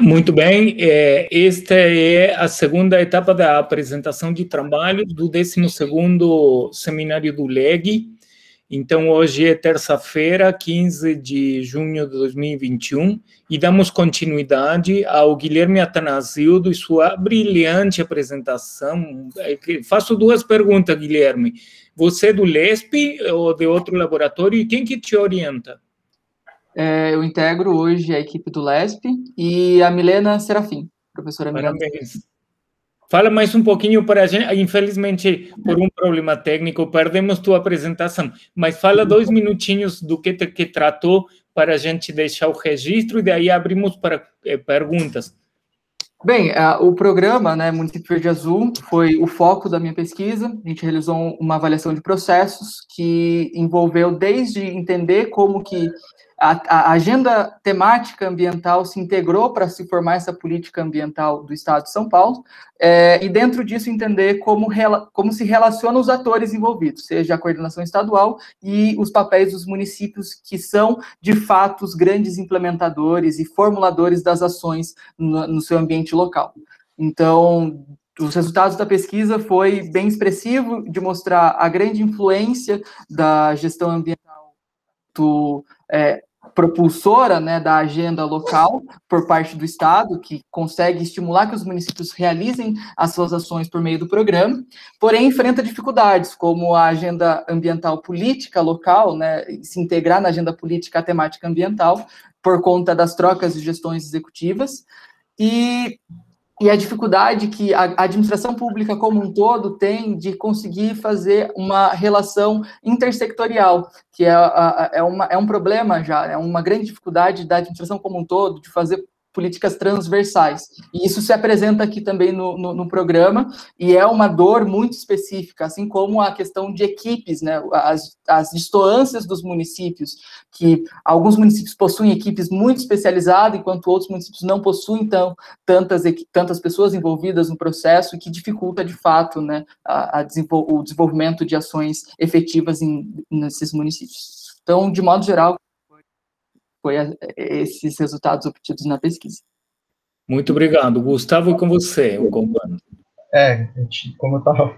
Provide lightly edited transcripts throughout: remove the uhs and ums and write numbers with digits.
Muito bem, esta é a segunda etapa da apresentação de trabalho do 12º Seminário do LEG. Então, hoje é terça-feira, 15 de junho de 2021, e damos continuidade ao Guilherme Atanasio e sua brilhante apresentação. Faço duas perguntas, Guilherme. Você é do LESP ou de outro laboratório, e quem que te orienta? Eu integro hoje a equipe do LESP e a Milena Serafim, professora Milena. Parabéns. Fala mais um pouquinho para a gente. Infelizmente, por um problema técnico, perdemos tua apresentação, mas fala 2 minutinhos do que tratou para a gente deixar o registro e daí abrimos para perguntas. Bem, o programa, né, Município Verde Azul, foi o foco da minha pesquisa. A gente realizou uma avaliação de processos que envolveu desde entender como que a agenda temática ambiental se integrou para se formar essa política ambiental do Estado de São Paulo, e dentro disso entender como se relacionam os atores envolvidos, seja a coordenação estadual e os papéis dos municípios, que são, de fato, os grandes implementadores e formuladores das ações no seu ambiente local. Então, os resultados da pesquisa foi bem expressivo, de mostrar a grande influência da gestão ambiental propulsora, né, da agenda local por parte do Estado, que consegue estimular que os municípios realizem as suas ações por meio do programa, porém enfrenta dificuldades, como a agenda ambiental política local, né, se integrar na agenda política temática ambiental, por conta das trocas de gestões executivas, e a dificuldade que a administração pública como um todo tem de conseguir fazer uma relação intersectorial, que é um problema já, é uma grande dificuldade da administração como um todo de fazer políticas transversais. E isso se apresenta aqui também no programa, e é uma dor muito específica, assim como a questão de equipes, né, as distoâncias dos municípios, que alguns municípios possuem equipes muito especializadas, enquanto outros municípios não possuem, então, tantas pessoas envolvidas no processo, e que dificulta, de fato, né, o desenvolvimento de ações efetivas nesses municípios. Então, de modo geral, foi esses resultados obtidos na pesquisa. Muito obrigado. Gustavo, com você, o comando. Como eu estava,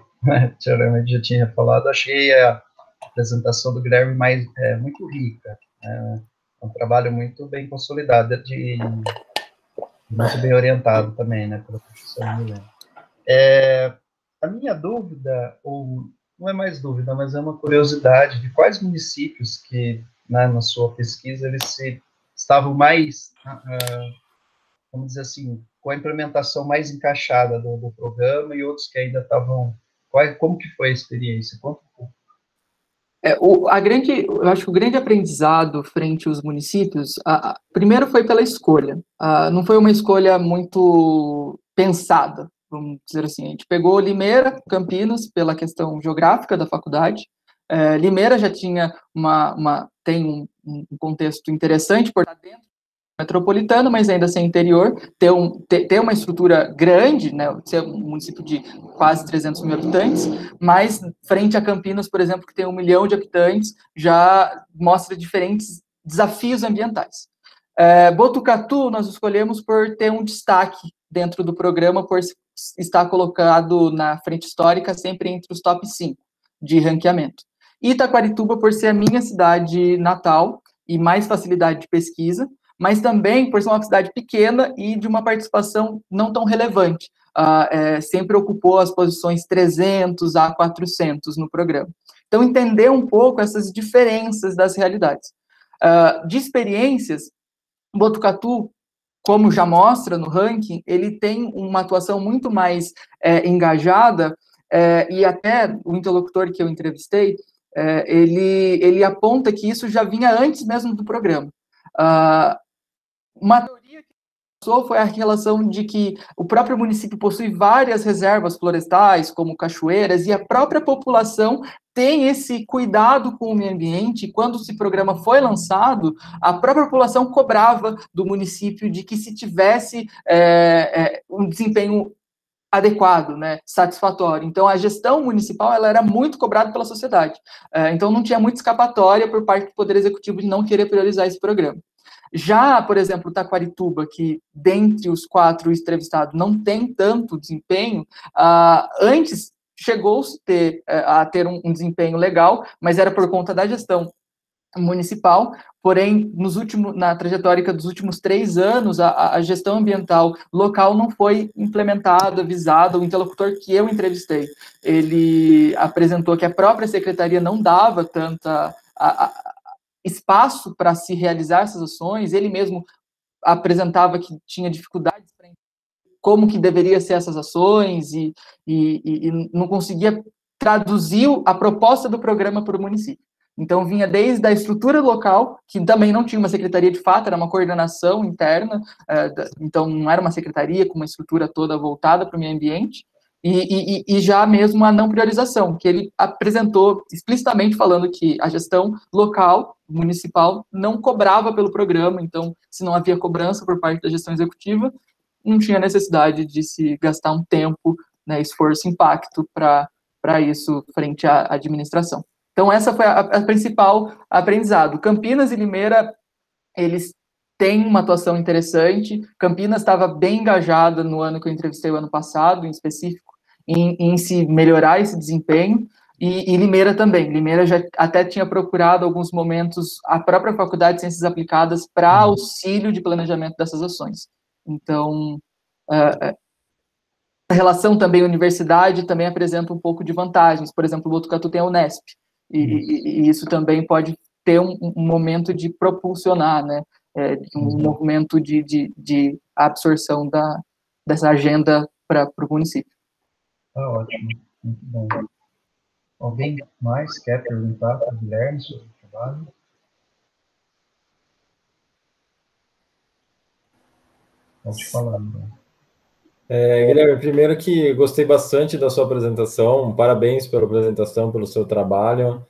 já tinha falado, achei a apresentação do Guilherme muito rica. É um trabalho muito bem consolidado, muito bem orientado também, né, pela professora Milena. A minha dúvida, ou não é mais dúvida, mas é uma curiosidade, de quais municípios que, na sua pesquisa, eles estavam mais, vamos dizer assim, com a implementação mais encaixada do programa, e outros que ainda estavam... Como que foi a experiência? Conta um pouco. Eu acho que o grande aprendizado frente aos municípios, primeiro foi pela escolha. Não foi uma escolha muito pensada, vamos dizer assim. A gente pegou Limeira, Campinas, pela questão geográfica da faculdade. Limeira já tinha tem um contexto interessante por estar dentro metropolitano, mas ainda sem interior, ter uma estrutura grande, né, ser um município de quase 300 mil habitantes, mas frente a Campinas, por exemplo, que tem 1 milhão de habitantes, já mostra diferentes desafios ambientais. Botucatu nós escolhemos por ter um destaque dentro do programa, por estar colocado na frente histórica sempre entre os top 5 de ranqueamento. Itaquarituba por ser a minha cidade natal e mais facilidade de pesquisa, mas também por ser uma cidade pequena e de uma participação não tão relevante. Sempre ocupou as posições 300 a 400 no programa. Então, entender um pouco essas diferenças das realidades. De experiências, Botucatu, como já mostra no ranking, ele tem uma atuação muito mais engajada, e até o interlocutor que eu entrevistei, ele aponta que isso já vinha antes mesmo do programa. Uma teoria que passou foi a relação de que o próprio município possui várias reservas florestais, como cachoeiras, e a própria população tem esse cuidado com o meio ambiente. Quando esse programa foi lançado, a própria população cobrava do município de que se tivesse um desempenho adequado, né, satisfatório. Então, a gestão municipal ela era muito cobrada pela sociedade. Então, não tinha muita escapatória por parte do Poder Executivo de não querer priorizar esse programa. Já, por exemplo, Taquarituba, que dentre os 4 entrevistados não tem tanto desempenho, antes chegou-se a ter um desempenho legal, mas era por conta da gestão municipal, porém, na trajetória dos últimos 3 anos, a gestão ambiental local não foi implementada, visada. O interlocutor que eu entrevistei, ele apresentou que a própria secretaria não dava tanta espaço para se realizar essas ações. Ele mesmo apresentava que tinha dificuldades para como que deveria ser essas ações e não conseguia traduzir a proposta do programa para o município. Então, vinha desde a estrutura local, que também não tinha uma secretaria de fato, era uma coordenação interna, então não era uma secretaria com uma estrutura toda voltada para o meio ambiente, e já mesmo a não priorização, que ele apresentou explicitamente falando que a gestão local, municipal, não cobrava pelo programa. Então, se não havia cobrança por parte da gestão executiva, não tinha necessidade de se gastar um tempo, né, esforço, impacto para isso frente à administração. Então, essa foi a principal aprendizado. Campinas e Limeira, eles têm uma atuação interessante. Campinas estava bem engajada no ano que eu entrevistei, o ano passado, em específico, em se melhorar esse desempenho, e Limeira também. Limeira já até tinha procurado, alguns momentos, a própria Faculdade de Ciências Aplicadas para auxílio de planejamento dessas ações. Então, a relação também universidade também apresenta um pouco de vantagens. Por exemplo, o Botucatu tem a Unesp, e isso também pode ter um momento de propulsionar, né, um movimento de absorção dessa agenda para o município. Ótimo, muito bom. Alguém mais quer perguntar para o Guilherme sobre o trabalho? Pode falar, Guilherme, primeiro que gostei bastante da sua apresentação, parabéns pela apresentação, pelo seu trabalho.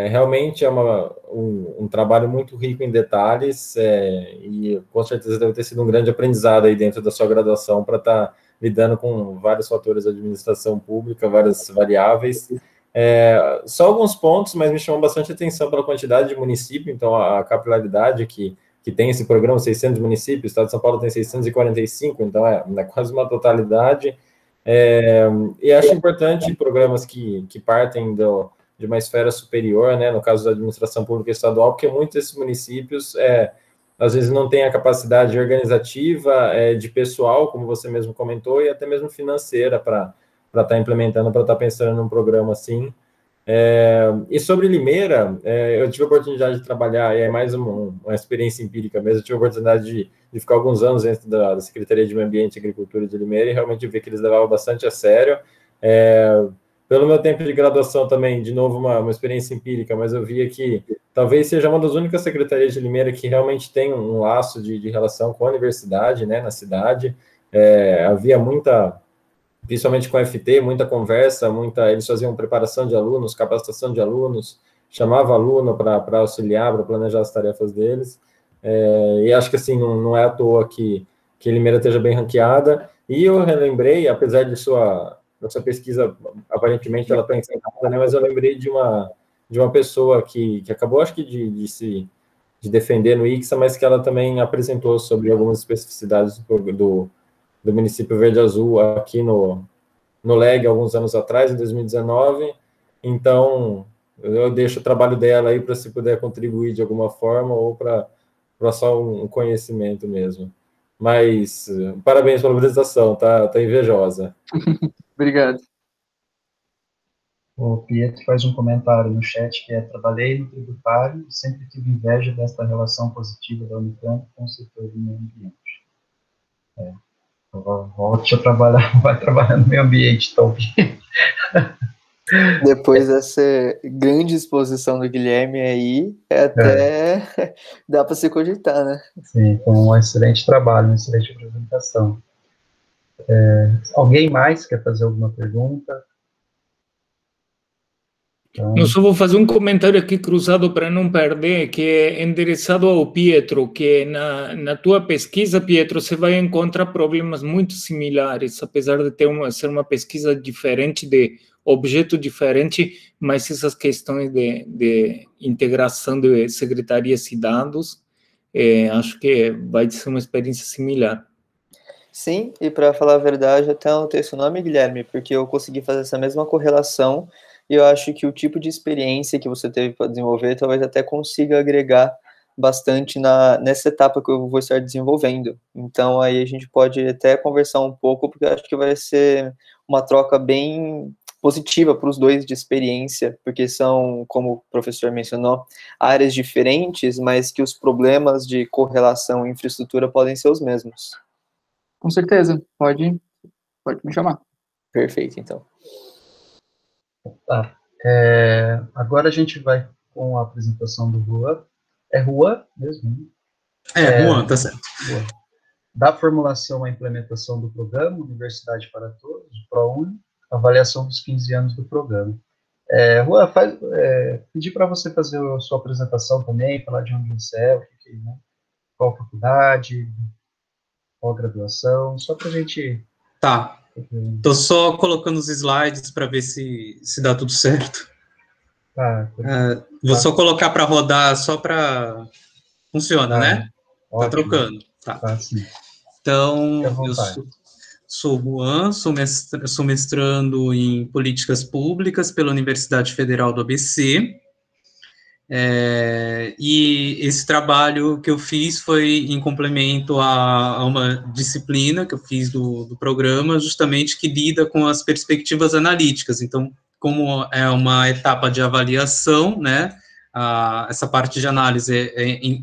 Realmente é um trabalho muito rico em detalhes, e com certeza deve ter sido um grande aprendizado aí dentro da sua graduação para estar lidando com vários fatores da administração pública, várias variáveis. Só alguns pontos, mas me chamou bastante atenção pela quantidade de município, então a capilaridade que tem esse programa, 600 municípios, o estado de São Paulo tem 645, então é quase uma totalidade. E acho importante programas que partem de uma esfera superior, né, no caso da administração pública estadual, porque muitos desses municípios, às vezes, não têm a capacidade organizativa, de pessoal, como você mesmo comentou, e até mesmo financeira para estar implementando, para estar pensando num programa assim. E sobre Limeira, eu tive a oportunidade de trabalhar, e é mais uma experiência empírica mesmo, eu tive a oportunidade de ficar alguns anos dentro da Secretaria de Meio Ambiente e Agricultura de Limeira, e realmente vi que eles levavam bastante a sério. Pelo meu tempo de graduação também, de novo, uma experiência empírica, mas eu via que talvez seja uma das únicas secretarias de Limeira que realmente tem um laço de relação com a universidade, né, na cidade. Havia muita, principalmente com a FT, muita conversa, eles faziam preparação de alunos, capacitação de alunos, chamava aluno para auxiliar, para planejar as tarefas deles, e acho que assim, não é à toa que Limeira esteja bem ranqueada. E eu relembrei, apesar de sua pesquisa, aparentemente ela está encerrada, né, mas eu lembrei de uma pessoa que acabou, acho que de defender no ICSA, mas que ela também apresentou sobre algumas especificidades do município Verde Azul aqui no LEG, alguns anos atrás, em 2019, então eu deixo o trabalho dela aí para se puder contribuir de alguma forma, ou para só um conhecimento mesmo. Mas parabéns pela apresentação, tá invejosa. Obrigado. O Pietro faz um comentário no chat que trabalhei no tributário e sempre tive inveja desta relação positiva da Unicamp com o setor do meio ambiente. Volte a trabalhar, vai trabalhar no meio ambiente, talvez. Depois dessa grande exposição do Guilherme aí, até dá para se cogitar, né? Sim, foi um excelente trabalho, uma excelente apresentação. Alguém mais quer fazer alguma pergunta? Então... Eu só vou fazer um comentário aqui cruzado para não perder, que é endereçado ao Pietro, que na tua pesquisa, Pietro, você vai encontrar problemas muito similares, apesar de ser uma pesquisa diferente, de objeto diferente, mas essas questões de integração de secretarias e dados, acho que vai ser uma experiência similar. Sim, e para falar a verdade, até anotei seu nome, Guilherme, porque eu consegui fazer essa mesma correlação, e eu acho que o tipo de experiência que você teve para desenvolver talvez até consiga agregar bastante nessa etapa que eu vou estar desenvolvendo. Então, aí a gente pode até conversar um pouco, porque eu acho que vai ser uma troca bem positiva para os dois de experiência, porque são, como o professor mencionou, áreas diferentes, mas que os problemas de correlação e infraestrutura podem ser os mesmos. Com certeza, pode me chamar. Perfeito, então. Tá. Agora a gente vai com a apresentação do Juan. É Juan mesmo, né? Juan, tá certo. Juan. Da formulação à implementação do programa Universidade para Todos, o ProUni, avaliação dos 15 anos do programa. Juan, pedi para você fazer a sua apresentação também, falar de onde você é, né? Qual faculdade, qual graduação, só para a gente... Tá. Estou só colocando os slides para ver se dá tudo certo. Vou só colocar para rodar, só para... Funciona, né? Ótimo. Tá trocando. Tá. Sim. Então, eu sou Juan, sou mestrando em Políticas Públicas pela Universidade Federal do ABC. E esse trabalho que eu fiz foi em complemento a uma disciplina que eu fiz do programa, justamente que lida com as perspectivas analíticas. Então, como é uma etapa de avaliação, né, essa parte de análise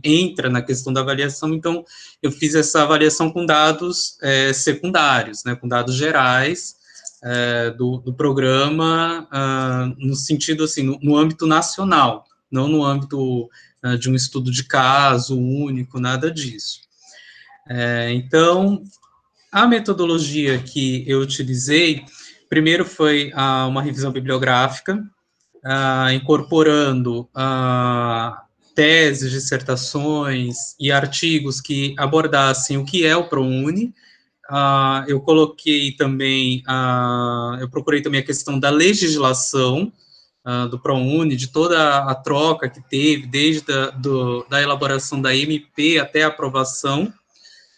entra na questão da avaliação, então eu fiz essa avaliação com dados secundários, né, com dados gerais do programa, no sentido, assim, no âmbito nacional, não no âmbito de um estudo de caso único, nada disso. Então, a metodologia que eu utilizei, primeiro foi uma revisão bibliográfica, incorporando teses, dissertações e artigos que abordassem o que é o ProUni. Eu coloquei também, eu procurei também a questão da legislação do ProUni, de toda a troca que teve, desde da elaboração da MP até a aprovação,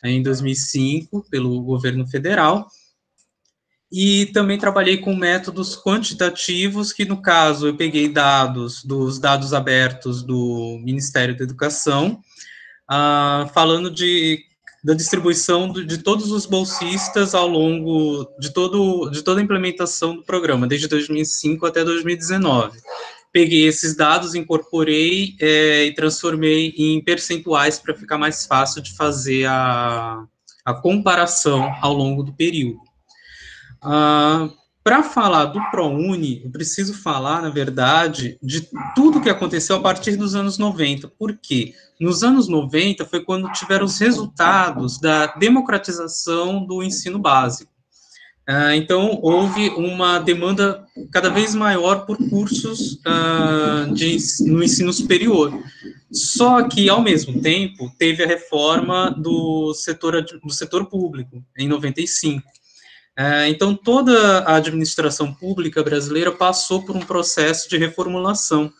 em 2005, pelo governo federal. E também trabalhei com métodos quantitativos, que no caso eu peguei dos dados abertos do Ministério da Educação, falando da distribuição de todos os bolsistas ao longo de toda a implementação do programa, desde 2005 até 2019. Peguei esses dados, incorporei e transformei em percentuais para ficar mais fácil de fazer a comparação ao longo do período. Para falar do ProUni, eu preciso falar, na verdade, de tudo que aconteceu a partir dos anos 90. Por quê? Nos anos 90 foi quando tiveram os resultados da democratização do ensino básico. Então, houve uma demanda cada vez maior por cursos no ensino superior. Só que, ao mesmo tempo, teve a reforma do setor público, em 95. Então, toda a administração pública brasileira passou por um processo de reformulação.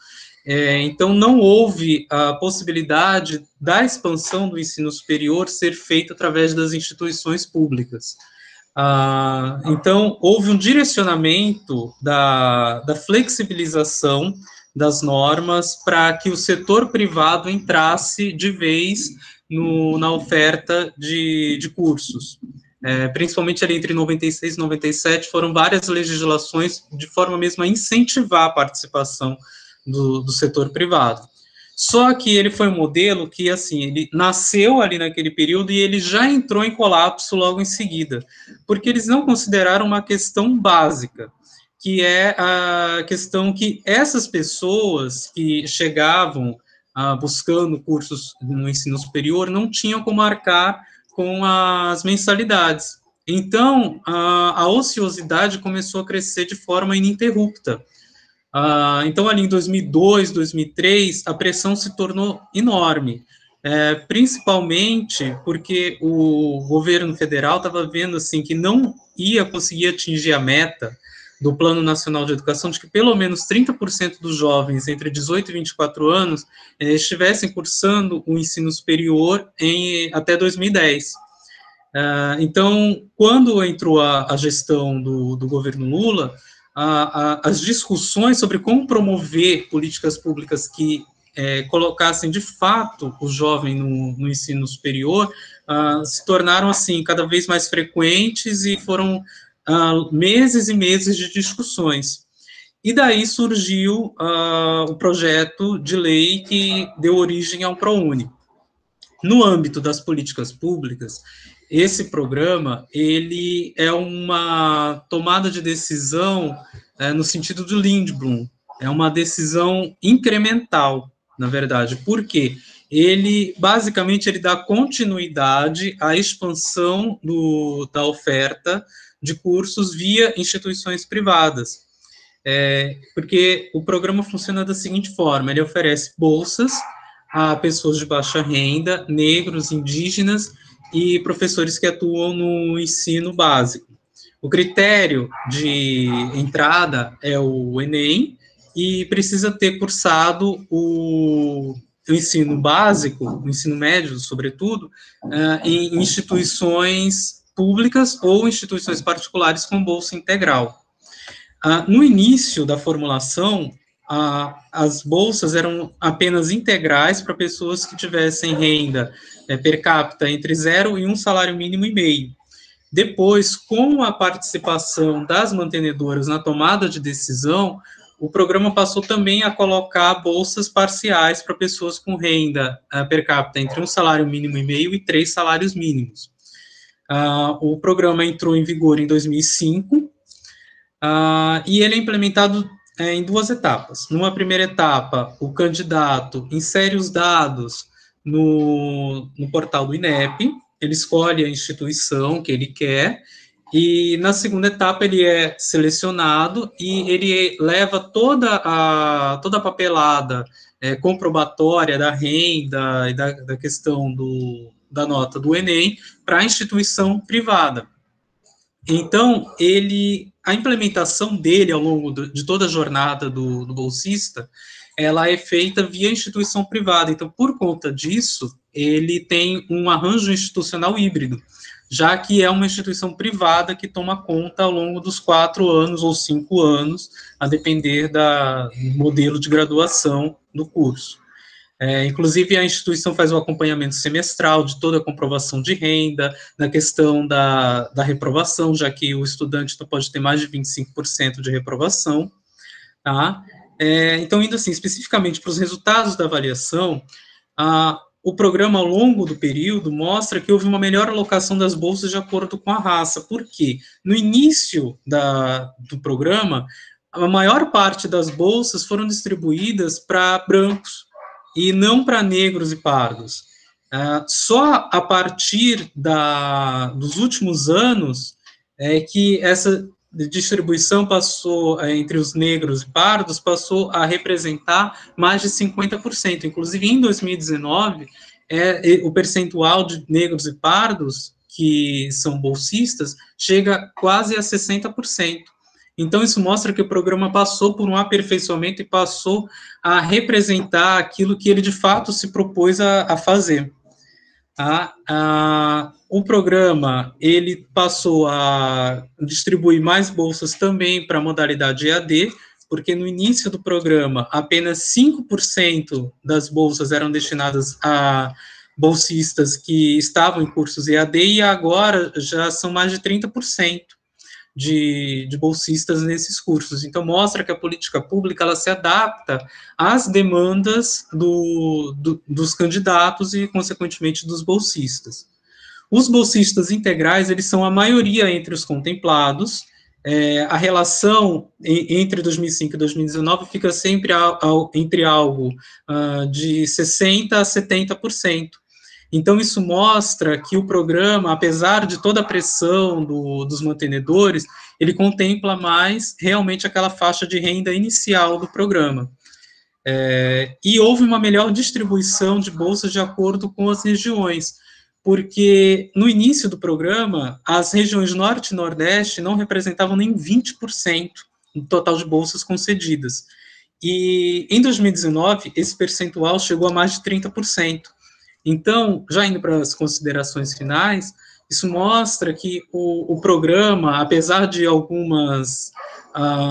Então, não houve a possibilidade da expansão do ensino superior ser feita através das instituições públicas. Então, houve um direcionamento da flexibilização das normas para que o setor privado entrasse de vez na oferta de cursos. Principalmente ali entre 96 e 97, foram várias legislações de forma mesmo a incentivar a participação do setor privado. Só que ele foi um modelo que, assim, ele nasceu ali naquele período e ele já entrou em colapso logo em seguida, porque eles não consideraram uma questão básica, que é a questão que essas pessoas que chegavam buscando cursos no ensino superior não tinham como arcar com as mensalidades. Então, a ociosidade começou a crescer de forma ininterrupta. Então, ali em 2002, 2003, a pressão se tornou enorme, principalmente porque o governo federal estava vendo assim, que não ia conseguir atingir a meta do Plano Nacional de Educação, de que pelo menos 30% dos jovens entre 18 e 24 anos estivessem cursando o ensino superior até 2010. Então, quando entrou a gestão do governo Lula, as discussões sobre como promover políticas públicas que colocassem de fato o jovem no ensino superior se tornaram assim cada vez mais frequentes e foram meses e meses de discussões. E daí surgiu o projeto de lei que deu origem ao ProUni. No âmbito das políticas públicas, esse programa, ele é uma tomada de decisão no sentido do Lindblom, é uma decisão incremental, na verdade. Por quê? Basicamente, ele dá continuidade à expansão da oferta de cursos via instituições privadas. Porque o programa funciona da seguinte forma, ele oferece bolsas a pessoas de baixa renda, negros, indígenas e professores que atuam no ensino básico. O critério de entrada é o Enem e precisa ter cursado o ensino básico, o ensino médio, sobretudo, em instituições públicas ou instituições particulares com bolsa integral. No início da formulação, as bolsas eram apenas integrais para pessoas que tivessem renda per capita entre 0 e 1 salário mínimo e meio. Depois, com a participação das mantenedoras na tomada de decisão, o programa passou também a colocar bolsas parciais para pessoas com renda per capita entre 1 salário mínimo e meio e 3 salários mínimos. O programa entrou em vigor em 2005, e ele é implementado em 2 etapas. Numa primeira etapa, o candidato insere os dados no portal do INEP, ele escolhe a instituição que ele quer, e na segunda etapa ele é selecionado e ele leva toda a papelada comprobatória da renda e da questão da nota do Enem para a instituição privada. Então, a implementação dele ao longo de toda a jornada do bolsista, ela é feita via instituição privada. Então, por conta disso, ele tem um arranjo institucional híbrido, já que é uma instituição privada que toma conta ao longo dos 4 anos ou 5 anos, a depender do modelo de graduação do curso. Inclusive, a instituição faz o acompanhamento semestral de toda a comprovação de renda, na questão da reprovação, já que o estudante não pode ter mais de 25% de reprovação, tá? Então, indo assim, especificamente para os resultados da avaliação, o programa, ao longo do período, mostra que houve uma melhor alocação das bolsas de acordo com a raça. Por quê? No início do programa, a maior parte das bolsas foram distribuídas para brancos, e não para negros e pardos. Só a partir dos últimos anos que essa distribuição passou, entre os negros e pardos, passou a representar mais de 50%. Inclusive, em 2019, o percentual de negros e pardos que são bolsistas chega quase a 60%. Então, isso mostra que o programa passou por um aperfeiçoamento e passou a representar aquilo que ele, de fato, se propôs a fazer. O programa, ele passou a distribuir mais bolsas também para a modalidade EAD, porque no início do programa, apenas 5% das bolsas eram destinadas a bolsistas que estavam em cursos EAD, e agora já são mais de 30%. De bolsistas nesses cursos. Então, mostra que a política pública ela se adapta às demandas dos candidatos e, consequentemente, dos bolsistas. Os bolsistas integrais, eles são a maioria entre os contemplados. A relação entre 2005 e 2019 fica sempre entre algo de 60% a 70%. Então, isso mostra que o programa, apesar de toda a pressão dos mantenedores, ele contempla mais realmente aquela faixa de renda inicial do programa. E houve uma melhor distribuição de bolsas de acordo com as regiões, porque no início do programa, as regiões Norte e Nordeste não representavam nem 20% total de bolsas concedidas. E em 2019, esse percentual chegou a mais de 30%. Então, já indo para as considerações finais, isso mostra que o programa, apesar de algumas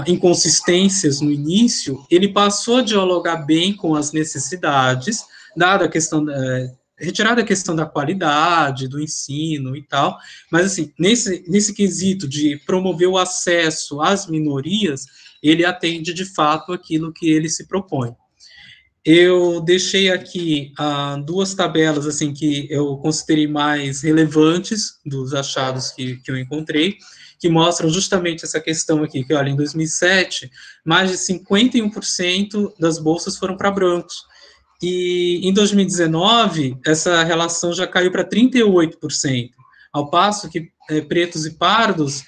inconsistências no início, ele passou a dialogar bem com as necessidades, dada a questão retirada a questão da qualidade do ensino e tal, mas assim, nesse quesito de promover o acesso às minorias, ele atende de fato aquilo que ele se propõe. Eu deixei aqui duas tabelas assim que eu considerei mais relevantes dos achados que eu encontrei, que mostram justamente essa questão aqui, que olha, em 2007, mais de 51% das bolsas foram para brancos, e em 2019, essa relação já caiu para 38%, ao passo que pretos e pardos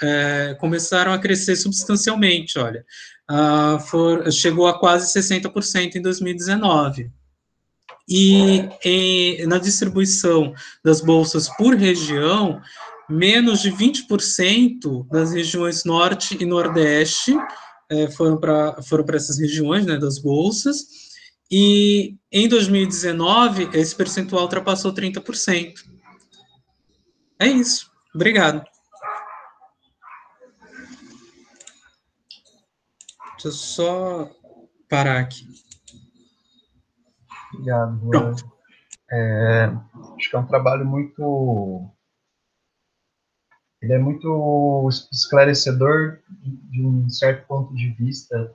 começaram a crescer substancialmente, olha, chegou a quase 60% em 2019. E na distribuição das bolsas por região, menos de 20% das regiões Norte e Nordeste foram para essas regiões, né, das bolsas, e em 2019, esse percentual ultrapassou 30%. É isso. Obrigado. Deixa eu só parar aqui. Obrigado. Pronto. Acho que é um trabalho muito... Ele é muito esclarecedor de um certo ponto de vista.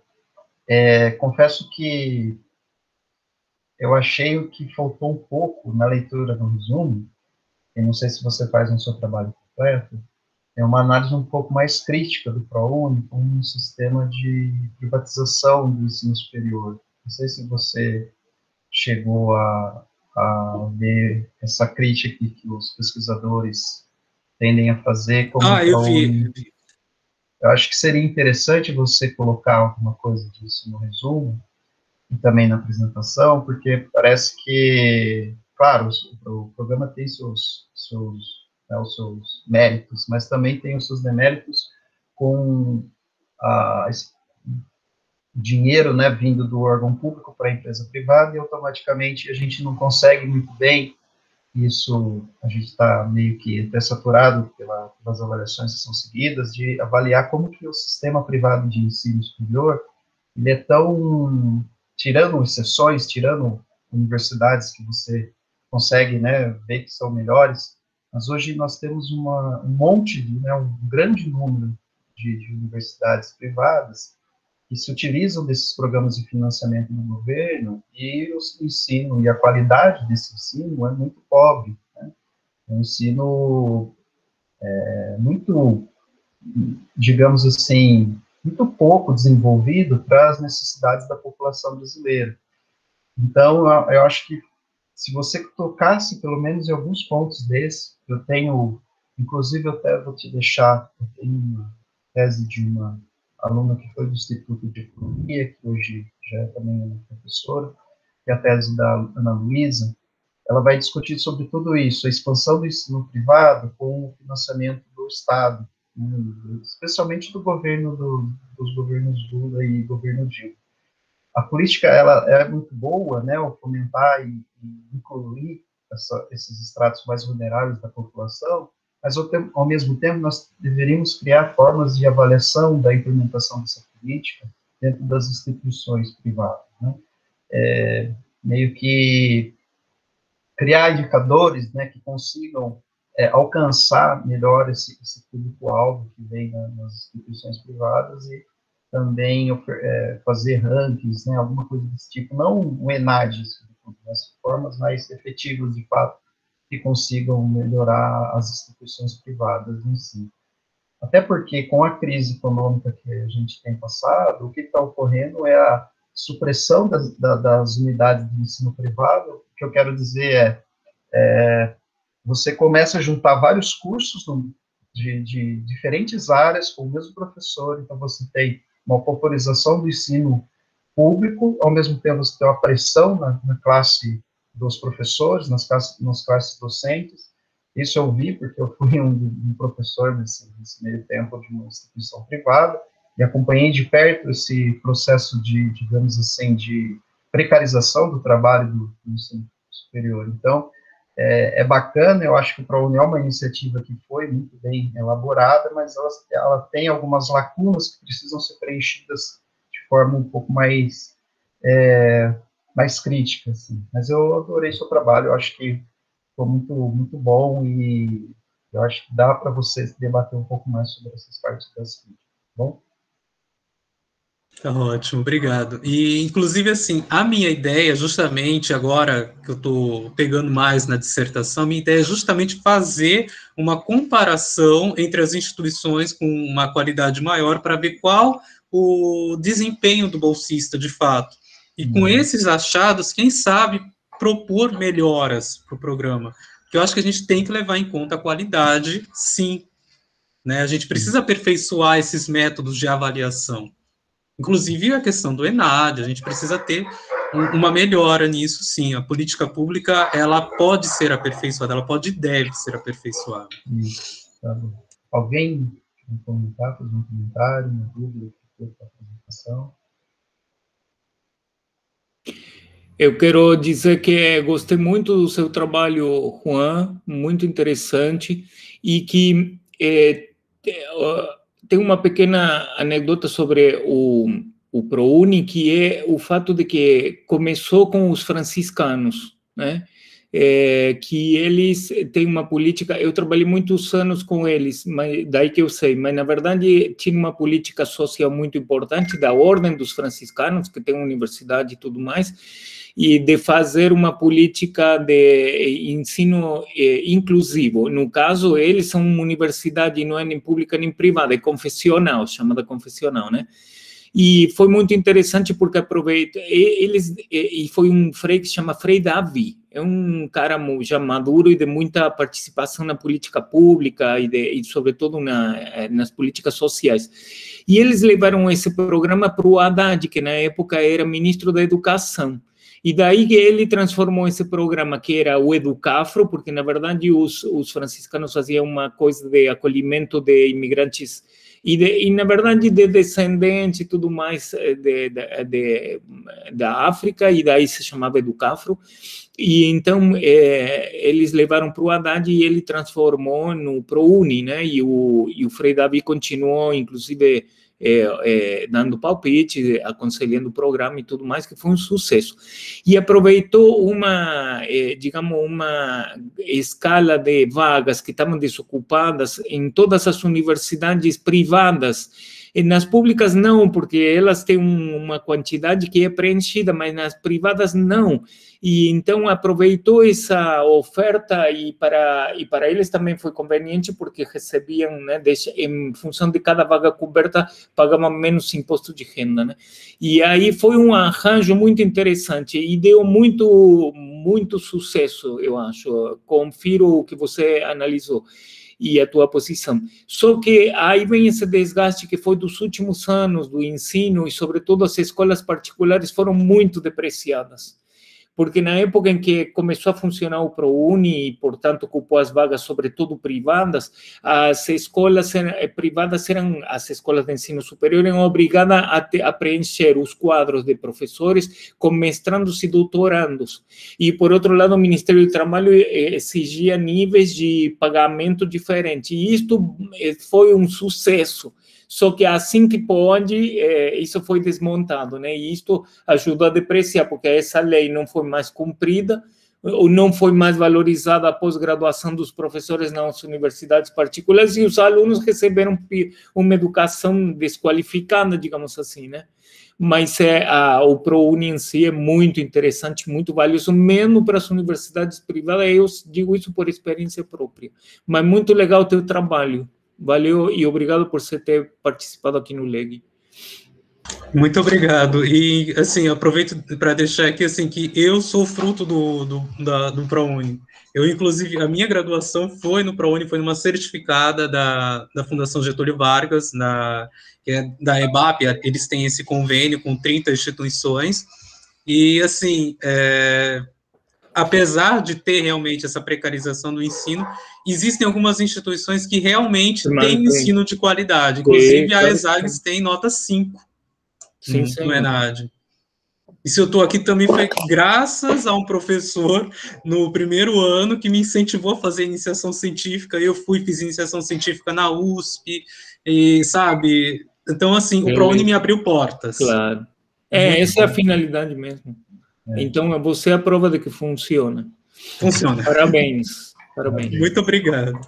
Confesso que eu achei o que faltou um pouco na leitura do resumo, eu não sei se você faz no seu trabalho completo, é uma análise um pouco mais crítica do ProUni com um sistema de privatização do ensino superior. Não sei se você chegou a ver essa crítica que os pesquisadores tendem a fazer como eu vi. Eu acho que seria interessante você colocar alguma coisa disso no resumo e também na apresentação, porque parece que, claro, o programa tem os seus méritos, mas também tem os seus deméritos com esse dinheiro, né, vindo do órgão público para a empresa privada, e automaticamente a gente não consegue muito bem isso, a gente está meio que até saturado pelas avaliações que são seguidas, de avaliar como que o sistema privado de ensino superior, ele é tão, tirando exceções, tirando universidades que você consegue, né, ver que são melhores, mas hoje nós temos um monte, um grande número de universidades privadas que se utilizam desses programas de financiamento do governo, e o ensino e a qualidade desse ensino é muito pobre, né? É um ensino muito, digamos assim, muito pouco desenvolvido para as necessidades da população brasileira. Então, eu acho que se você tocasse pelo menos em alguns pontos desses, eu tenho, inclusive, eu até vou te deixar, eu tenho uma tese de uma aluna que foi do Instituto de Economia, que hoje já é também uma professora, e a tese da Ana Luísa, ela vai discutir sobre tudo isso, a expansão do ensino privado com o financiamento do Estado, né, especialmente dos governos Lula e governo Dilma. A política, ela é muito boa, né, ao fomentar e incluir esses estratos mais vulneráveis da população, mas, ao mesmo tempo, nós deveríamos criar formas de avaliação da implementação dessa política dentro das instituições privadas, né? Meio que criar indicadores, né, que consigam alcançar melhor esse público-alvo que vem nas instituições privadas, e também fazer rankings, né, alguma coisa desse tipo, não o ENAD, mas formas mais efetivas, de fato, que consigam melhorar as instituições privadas em si. Até porque, com a crise econômica que a gente tem passado, o que está ocorrendo é a supressão das unidades de ensino privado. O que eu quero dizer você começa a juntar vários cursos de diferentes áreas com o mesmo professor, então você tem uma popularização do ensino público, ao mesmo tempo você tem uma pressão na classe dos professores, nas classes docentes. Isso eu vi, porque eu fui um professor nesse meio tempo de uma instituição privada, e acompanhei de perto esse processo de, digamos assim, de precarização do trabalho do ensino superior. Então, é bacana, eu acho que o ProUni é uma iniciativa que foi muito bem elaborada, mas ela tem algumas lacunas que precisam ser preenchidas de forma um pouco mais crítica, assim. Mas eu adorei seu trabalho, eu acho que foi muito, muito bom e eu acho que dá para você debater um pouco mais sobre essas partes das críticas, tá bom? Tá ótimo, obrigado. E, inclusive, assim, a minha ideia, justamente agora que eu estou pegando mais na dissertação, a minha ideia é justamente fazer uma comparação entre as instituições com uma qualidade maior para ver qual o desempenho do bolsista, de fato. E com esses achados, quem sabe propor melhoras para o programa. Porque eu acho que a gente tem que levar em conta a qualidade, sim. Né? A gente precisa aperfeiçoar esses métodos de avaliação. Inclusive a questão do ENAD, a gente precisa ter uma melhora nisso, sim. A política pública, ela pode ser aperfeiçoada, ela pode e deve ser aperfeiçoada. Tá bom. Alguém quer comentar, fazer um comentário, uma dúvida da apresentação? Eu quero dizer que gostei muito do seu trabalho, Juan, muito interessante, e que tem uma pequena anedota sobre o ProUni, que é o fato de que começou com os franciscanos, né? Que eles têm uma política, eu trabalhei muitos anos com eles, mas daí que eu sei, mas na verdade tinha uma política social muito importante da Ordem dos Franciscanos, que tem uma universidade e tudo mais, e de fazer uma política de ensino inclusivo. No caso, eles são uma universidade, não é nem pública nem privada, é confessional, chamada confessional, né? E foi muito interessante porque aproveita e foi um frei que se chama Frei Davi, é um cara já maduro e de muita participação na política pública e sobretudo nas políticas sociais. E eles levaram esse programa para o Haddad, que na época era ministro da Educação. E daí que ele transformou esse programa, que era o Educafro, porque na verdade os franciscanos faziam uma coisa de acolhimento de imigrantes e na verdade, de descendentes e tudo mais da África, e daí se chamava Educafro. E então, eles levaram para o Haddad e ele transformou no ProUni, né? E o Frei Davi continuou, inclusive, dando palpite, aconselhando o programa e tudo mais, que foi um sucesso. E aproveitou digamos, uma escala de vagas que estavam desocupadas em todas as universidades privadas. E nas públicas não, porque elas têm uma quantidade que é preenchida, mas nas privadas não. E então aproveitou essa oferta e para eles também foi conveniente, porque recebiam, né, em função de cada vaga coberta, pagavam menos imposto de renda, né? E aí foi um arranjo muito interessante e deu muito, muito sucesso, eu acho. Confiro o que você analisou e a tua posição. Só que aí vem esse desgaste que foi dos últimos anos do ensino e, sobretudo, as escolas particulares foram muito depreciadas. Porque na época em que começou a funcionar o ProUni e, portanto, ocupou as vagas, sobretudo privadas, as escolas privadas as escolas de ensino superior eram obrigadas a preencher os quadros de professores com mestrandos e doutorandos. E, por outro lado, o Ministério do Trabalho exigia níveis de pagamento diferentes. E isto foi um sucesso. Só que assim que pode, isso foi desmontado, né? E isto ajudou a depreciar, porque essa lei não foi mais cumprida, ou não foi mais valorizada a pós-graduação dos professores nas universidades particulares, e os alunos receberam uma educação desqualificada, digamos assim, né? Mas o ProUni em si é muito interessante, muito valioso, mesmo para as universidades privadas, eu digo isso por experiência própria. Mas muito legal o teu trabalho. Valeu e obrigado por você ter participado aqui no LEG. Muito obrigado. E, assim, aproveito para deixar aqui, assim, que eu sou fruto do ProUni. Eu, inclusive, a minha graduação foi no ProUni, foi numa certificada da Fundação Getúlio Vargas, que é da EBAP, eles têm esse convênio com 30 instituições, e, assim, apesar de ter realmente essa precarização do ensino, existem algumas instituições que realmente têm ensino de qualidade. Inclusive, a ESAGS tem nota 5 no ENAD. E se eu estou aqui também foi graças a um professor no primeiro ano que me incentivou a fazer iniciação científica. Eu fiz iniciação científica na USP, e sabe? Então, assim, o ProUni me abriu portas. Claro. Essa é a finalidade mesmo. Então, você é a prova de que funciona. Funciona. Parabéns. Parabéns. Muito obrigado.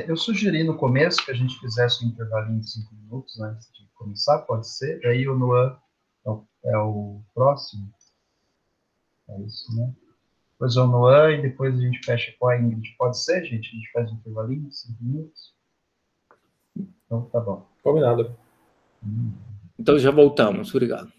Eu sugeri no começo que a gente fizesse um intervalinho de 5 minutos antes de começar, pode ser? Daí o Noah é o próximo. É isso, né? Depois o Noah e depois a gente fecha com a Ingrid. Pode ser, gente? A gente faz um intervalinho de 5 minutos? Então, tá bom. Combinado. Então, já voltamos. Obrigado.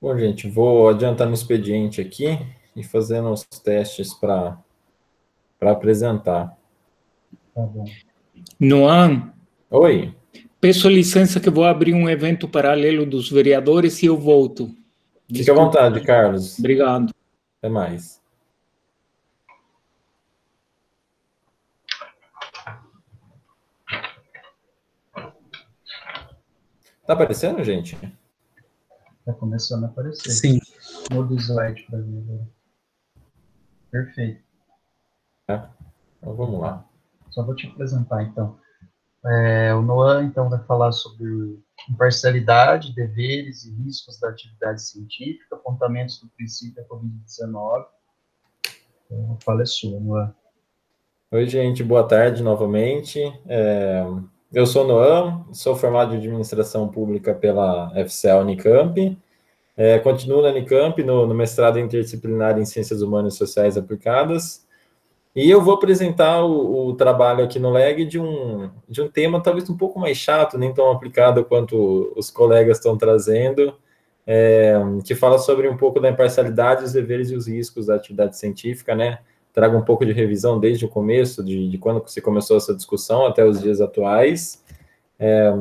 Bom, gente, vou adiantar no expediente aqui e fazendo os testes para apresentar. Tá bom. Noam, Oi. peço licença que vou abrir um evento paralelo dos vereadores e eu volto. Fique à vontade, Carlos. Obrigado. Até mais. Tá aparecendo, gente? Tá começando a aparecer. Sim. Muda o slide para mim agora. Perfeito. Então, vamos lá. Só vou te apresentar, então. O Noam, então, vai falar sobre imparcialidade, deveres e riscos da atividade científica, apontamentos do princípio da Covid-19. Então, a fala é sua, Noam. Oi, gente, boa tarde novamente. Eu sou Noam, sou formado em Administração Pública pela FCA Unicamp. Continuo na Unicamp no mestrado interdisciplinar em Ciências Humanas e Sociais Aplicadas. E eu vou apresentar o trabalho aqui no LEG de um tema talvez um pouco mais chato, nem tão aplicado quanto os colegas estão trazendo, que fala sobre um pouco da imparcialidade, os deveres e os riscos da atividade científica, né? Trago um pouco de revisão desde o começo, de quando se começou essa discussão até os dias atuais.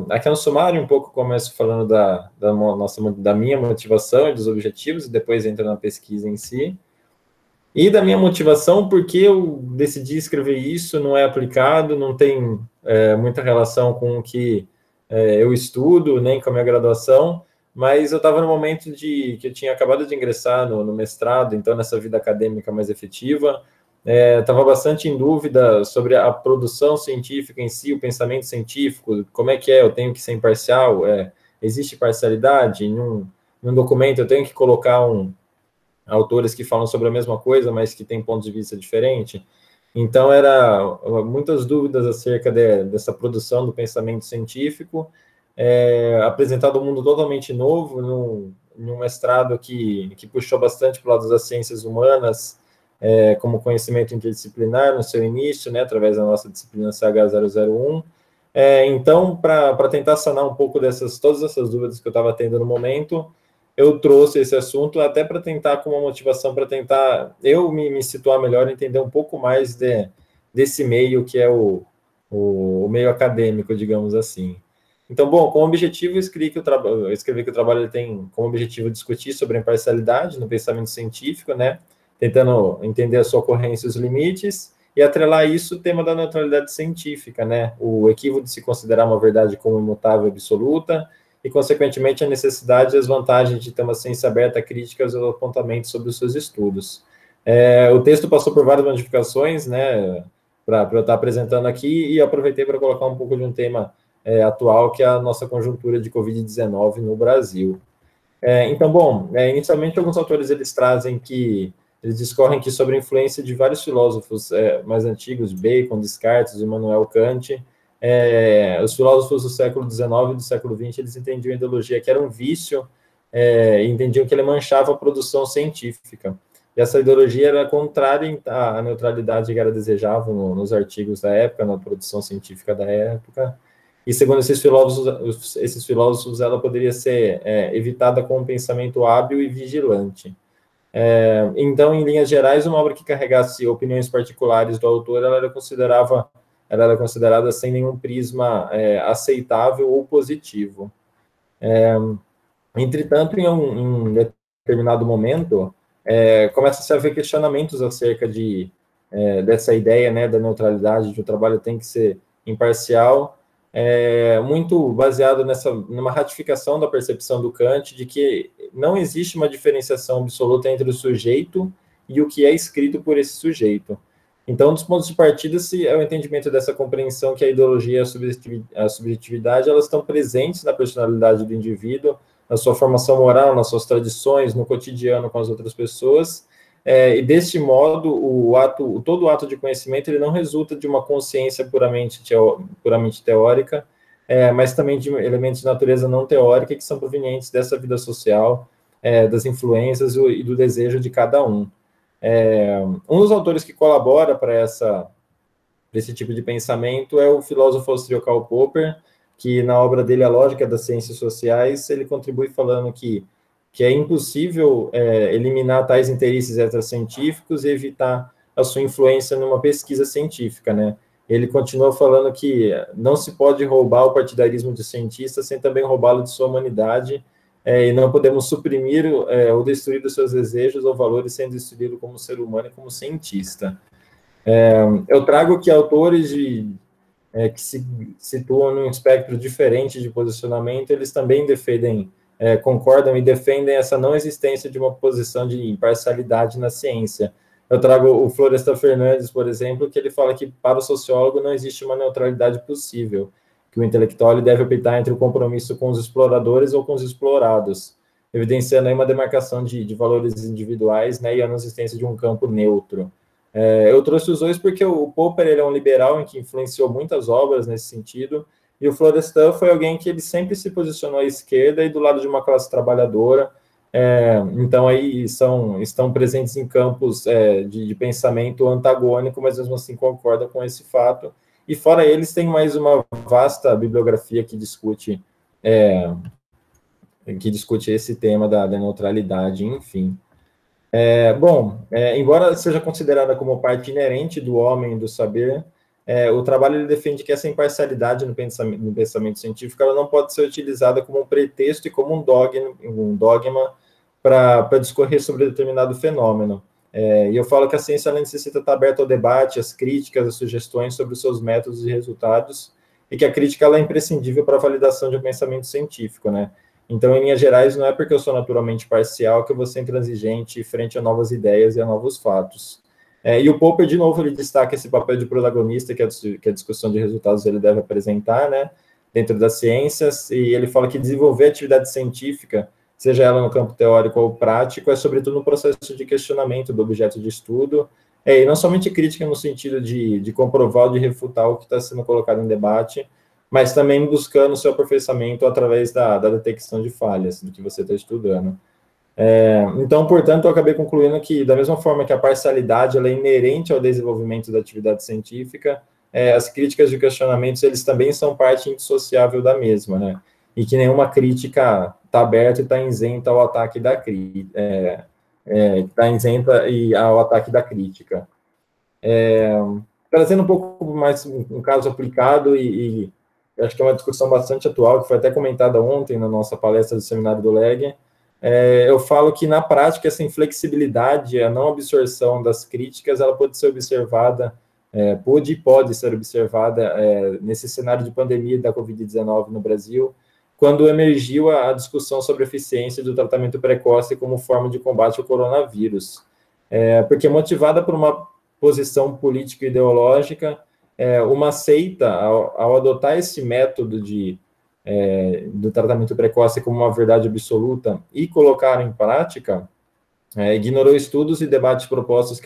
Aqui no sumário, um pouco começo falando da minha motivação e dos objetivos, e depois entro na pesquisa em si. E da minha motivação, porque eu decidi escrever isso, não é aplicado, não tem muita relação com o que eu estudo, nem com a minha graduação, mas eu estava no momento que eu tinha acabado de ingressar no mestrado, então nessa vida acadêmica mais efetiva, estava bastante em dúvida sobre a produção científica em si, o pensamento científico, como é que eu tenho que ser imparcial, existe parcialidade? Num documento eu tenho que colocar autores que falam sobre a mesma coisa, mas que têm pontos de vista diferentes. Então, muitas dúvidas acerca dessa produção do pensamento científico, apresentado um mundo totalmente novo, num mestrado que puxou bastante para o lado das ciências humanas, como conhecimento interdisciplinar no seu início, né, através da nossa disciplina CH001. Então, para tentar sanar um pouco todas essas dúvidas que eu estava tendo no momento, eu trouxe esse assunto até para tentar, com uma motivação, para tentar eu me situar melhor, entender um pouco mais desse meio que é o meio acadêmico, digamos assim. Então, bom, como objetivo, eu escrevi que o trabalho tem como objetivo discutir sobre a imparcialidade no pensamento científico, né, tentando entender a sua ocorrência e os limites, e atrelar isso o tema da neutralidade científica, né, o equívoco de se considerar uma verdade como imutável e absoluta, e, consequentemente, a necessidade e as vantagens de ter uma ciência aberta a críticas ou apontamentos sobre os seus estudos. O texto passou por várias modificações, né, para eu estar apresentando aqui, e aproveitei para colocar um pouco de um tema atual, que é a nossa conjuntura de Covid-19 no Brasil. Então, bom, inicialmente, alguns autores, eles discorrem que sobre a influência de vários filósofos mais antigos, Bacon, Descartes, Immanuel Kant, os filósofos do século XIX e do século XX, eles entendiam a ideologia que era um vício, e entendiam que ele manchava a produção científica. E essa ideologia era contrária à neutralidade que era desejável nos artigos da época, na produção científica da época. E, segundo esses filósofos, ela poderia ser evitada com um pensamento hábil e vigilante. Então, em linhas gerais, uma obra que carregasse opiniões particulares do autor, ela era considerada sem nenhum prisma aceitável ou positivo. Entretanto, em um determinado momento, começa-se a haver questionamentos acerca dessa ideia, né, da neutralidade, de o trabalho tem que ser imparcial, muito baseado numa ratificação da percepção do Kant de que não existe uma diferenciação absoluta entre o sujeito e o que é escrito por esse sujeito. Então, um dos pontos de partida é o entendimento dessa compreensão que a ideologia e a subjetividade, elas estão presentes na personalidade do indivíduo, na sua formação moral, nas suas tradições, no cotidiano com as outras pessoas, e deste modo, todo ato de conhecimento, ele não resulta de uma consciência puramente teórica, mas também de elementos de natureza não teórica que são provenientes dessa vida social, das influências e do desejo de cada um. Um dos autores que colabora para esse tipo de pensamento é o filósofo austríaco Karl Popper, que na obra dele, A Lógica das Ciências Sociais, ele contribui falando que que é impossível eliminar tais interesses extracientíficos e evitar a sua influência numa pesquisa científica, né? Ele continua falando que não se pode roubar o partidarismo de cientista sem também roubá-lo de sua humanidade, e não podemos suprimir ou destruir os seus desejos ou valores sem destruí-lo como ser humano e como cientista. Eu trago que autores que se situam num espectro diferente de posicionamento, eles também concordam e defendem essa não existência de uma posição de imparcialidade na ciência. Eu trago o Florestan Fernandes, por exemplo, que ele fala que para o sociólogo não existe uma neutralidade possível, que o intelectual ele deve optar entre o compromisso com os exploradores ou com os explorados, evidenciando aí uma demarcação de valores individuais, né, e a não existência de um campo neutro. Eu trouxe os dois porque o Popper ele é um liberal em que influenciou muitas obras nesse sentido, e o Florestan foi alguém que ele sempre se posicionou à esquerda e do lado de uma classe trabalhadora. Então aí estão presentes em campos de pensamento antagônico, mas mesmo assim concordam com esse fato. E fora eles, tem mais uma vasta bibliografia que discute esse tema da neutralidade, enfim. Embora seja considerada como parte inerente do homem e do saber, o trabalho ele defende que essa imparcialidade no pensamento científico ela não pode ser utilizada como um pretexto e como um dogma para discorrer sobre determinado fenômeno. E eu falo que a ciência ela necessita estar aberta ao debate, às críticas, às sugestões sobre os seus métodos e resultados, e que a crítica ela é imprescindível para a validação de um pensamento científico, né? Então, em linhas gerais, não é porque eu sou naturalmente parcial que eu vou ser intransigente frente a novas ideias e a novos fatos. E o Popper, de novo, ele destaca esse papel de protagonista que a discussão de resultados ele deve apresentar, né, dentro das ciências, e ele fala que desenvolver atividade científica, seja ela no campo teórico ou prático, é sobretudo no processo de questionamento do objeto de estudo, e não somente crítica no sentido de comprovar ou de refutar o que está sendo colocado em debate, mas também buscando o seu aperfeiçoamento através da detecção de falhas do que você está estudando. Então, portanto, eu acabei concluindo que, da mesma forma que a parcialidade ela é inerente ao desenvolvimento da atividade científica, as críticas e questionamentos, eles também são parte indissociável da mesma, né? E que nenhuma crítica está aberta e está isenta ao ataque da crítica. Trazendo um pouco mais um caso aplicado e acho que é uma discussão bastante atual, que foi até comentada ontem na nossa palestra do seminário do LEG, eu falo que, na prática, essa inflexibilidade, a não absorção das críticas, ela pode ser observada, pode ser observada nesse cenário de pandemia da Covid-19 no Brasil, quando emergiu a discussão sobre a eficiência do tratamento precoce como forma de combate ao coronavírus. Porque motivada por uma posição político-ideológica, uma seita, ao adotar esse método do tratamento precoce como uma verdade absoluta e colocar em prática, ignorou estudos e debates propostos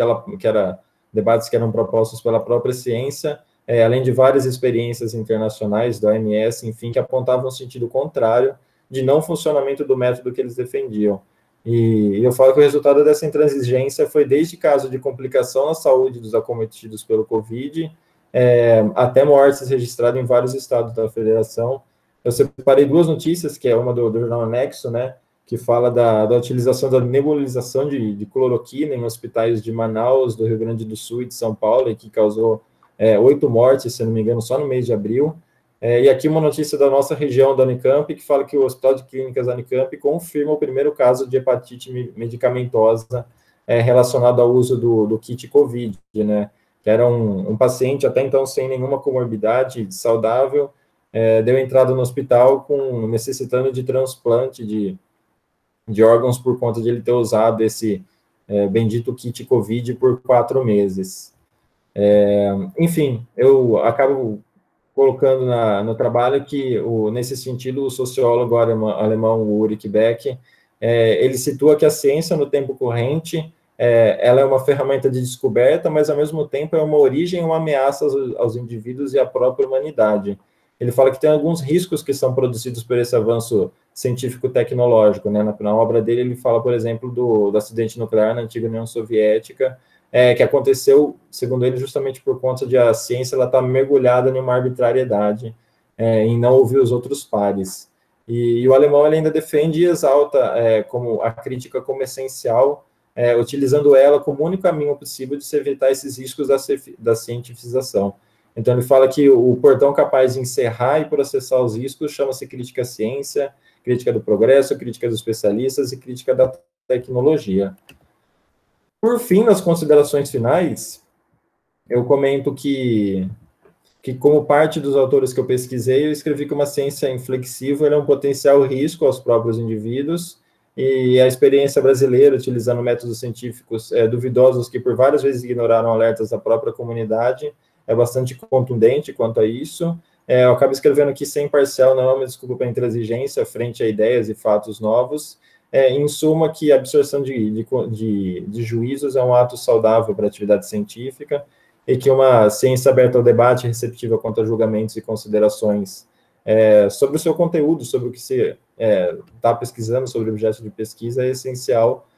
debates que eram propostos pela própria ciência, além de várias experiências internacionais da OMS, enfim, que apontavam um sentido contrário de não funcionamento do método que eles defendiam. E eu falo que o resultado dessa intransigência foi desde caso de complicação na saúde dos acometidos pelo Covid, até mortes registradas em vários estados da federação. Eu separei duas notícias, que é uma do jornal Anexo, né, que fala da utilização da nebulização de cloroquina em hospitais de Manaus, do Rio Grande do Sul e de São Paulo, e que causou 8 mortes, se não me engano, só no mês de abril. E aqui uma notícia da nossa região da Unicamp, que fala que o Hospital de Clínicas da Unicamp confirma o primeiro caso de hepatite medicamentosa relacionado ao uso do kit Covid, né, que era um paciente até então sem nenhuma comorbidade, saudável, deu entrada no hospital necessitando de transplante de órgãos por conta de ele ter usado esse bendito kit Covid por 4 meses. Enfim, eu acabo colocando no trabalho que, nesse sentido, o sociólogo alemão Ulrich Beck, ele situa que a ciência no tempo corrente ela é uma ferramenta de descoberta, mas, ao mesmo tempo, é uma origem e uma ameaça aos indivíduos e à própria humanidade. Ele fala que tem alguns riscos que são produzidos por esse avanço científico-tecnológico, né? Na obra dele, ele fala, por exemplo, do acidente nuclear na antiga União Soviética, que aconteceu, segundo ele, justamente por conta de a ciência estar mergulhada em uma arbitrariedade, em não ouvir os outros pares. E o alemão ele ainda defende e exalta como a crítica como essencial, utilizando ela como único caminho possível de se evitar esses riscos da cientificação. Então, ele fala que o portão capaz de encerrar e processar os riscos chama-se crítica à ciência, crítica do progresso, crítica dos especialistas e crítica da tecnologia. Por fim, nas considerações finais, eu comento que como parte dos autores que eu pesquisei, eu escrevi que uma ciência inflexível é um potencial risco aos próprios indivíduos, e a experiência brasileira, utilizando métodos científicos duvidosos que por várias vezes ignoraram alertas da própria comunidade, é bastante contundente quanto a isso. Eu acabo escrevendo que ser imparcial não é uma desculpa para intransigência frente a ideias e fatos novos. Em suma, que a absorção de juízos é um ato saudável para a atividade científica, e que uma ciência aberta ao debate, receptiva quanto a julgamentos e considerações sobre o seu conteúdo, sobre o que você está pesquisando, sobre o objeto de pesquisa, é essencial,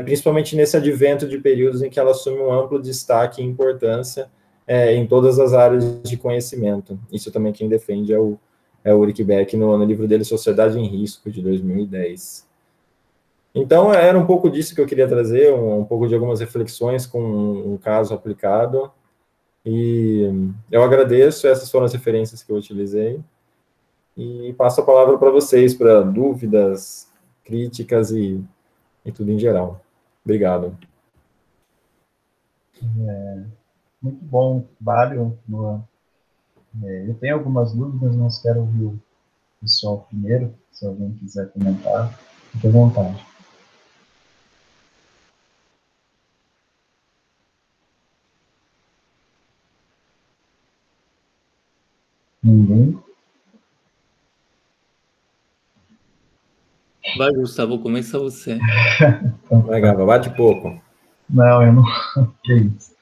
principalmente nesse advento de períodos em que ela assume um amplo destaque e importância em todas as áreas de conhecimento. Isso também quem defende é o Ulrich Beck no livro dele Sociedade em Risco, de 2010. Então, era um pouco disso que eu queria trazer, um pouco de algumas reflexões com um caso aplicado, e eu agradeço, essas foram as referências que eu utilizei, e passo a palavra para vocês, para dúvidas, críticas e tudo em geral. Obrigado. Muito bom, Bário. Eu tenho algumas dúvidas, mas quero ouvir o pessoal primeiro, se alguém quiser comentar, fique à vontade. Ninguém? Vai, Gustavo, começa você. Vai, Gava, bate pouco. Não, eu não. Que isso.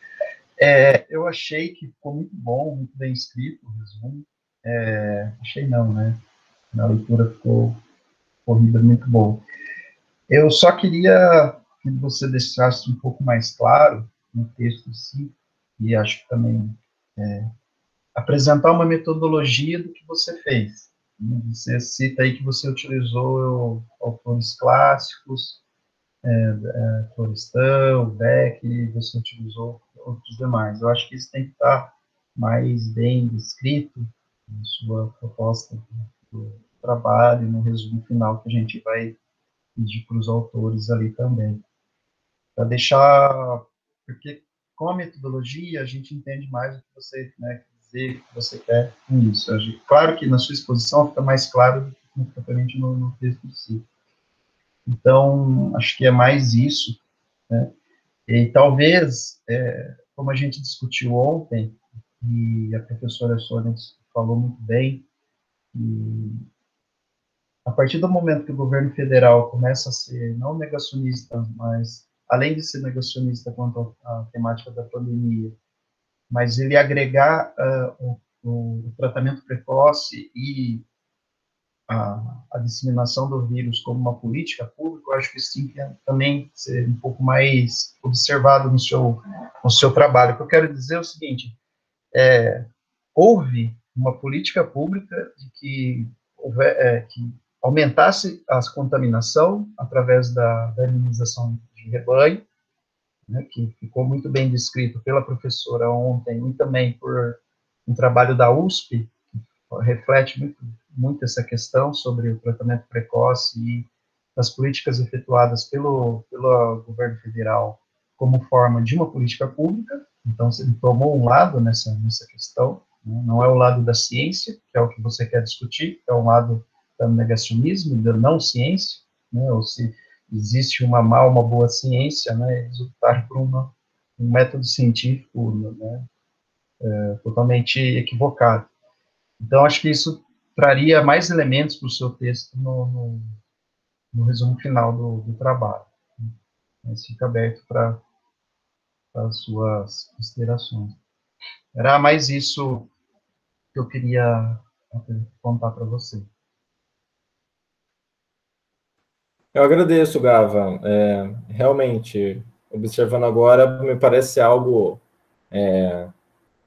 Eu achei que ficou muito bom, muito bem escrito o resumo. Achei não, né? Na leitura ficou corrida muito boa. Eu só queria que você deixasse um pouco mais claro no texto em si, e acho que também apresentar uma metodologia do que você fez. Você cita aí que você utilizou autores clássicos, Florestan, Beck, você utilizou outros demais. Eu acho que isso tem que estar mais bem descrito na sua proposta do trabalho, no resumo final que a gente vai pedir para os autores ali também. Para deixar, porque com a metodologia a gente entende mais o que você quer dizer, o que você quer com isso. Claro que na sua exposição fica mais claro do que propriamente no texto em si. Então, acho que é mais isso, né? E talvez, como a gente discutiu ontem, e a professora Sônia falou muito bem, a partir do momento que o governo federal começa a ser não negacionista, mas além de ser negacionista quanto à temática da pandemia, mas ele agregar o tratamento precoce e a disseminação do vírus como uma política pública, eu acho que isso tem que também ser um pouco mais observado no seu trabalho. O que eu quero dizer é o seguinte, houve uma política pública de que aumentasse a contaminação através da imunização de rebanho, né, que ficou muito bem descrito pela professora ontem, e também por um trabalho da USP, que reflete muito essa questão sobre o tratamento precoce e as políticas efetuadas pelo governo federal como forma de uma política pública. Então, ele tomou um lado nessa questão, né, não é o lado da ciência, que é o que você quer discutir, é o lado do negacionismo, da não ciência, né, ou se existe uma má, uma boa ciência, né, eles optaram por um método científico, né, totalmente equivocado. Então, acho que isso traria mais elementos para o seu texto no resumo final do trabalho. Mas fica aberto para as suas considerações. Era mais isso que eu queria contar para você. Eu agradeço, Gava. Realmente, observando agora, me parece algo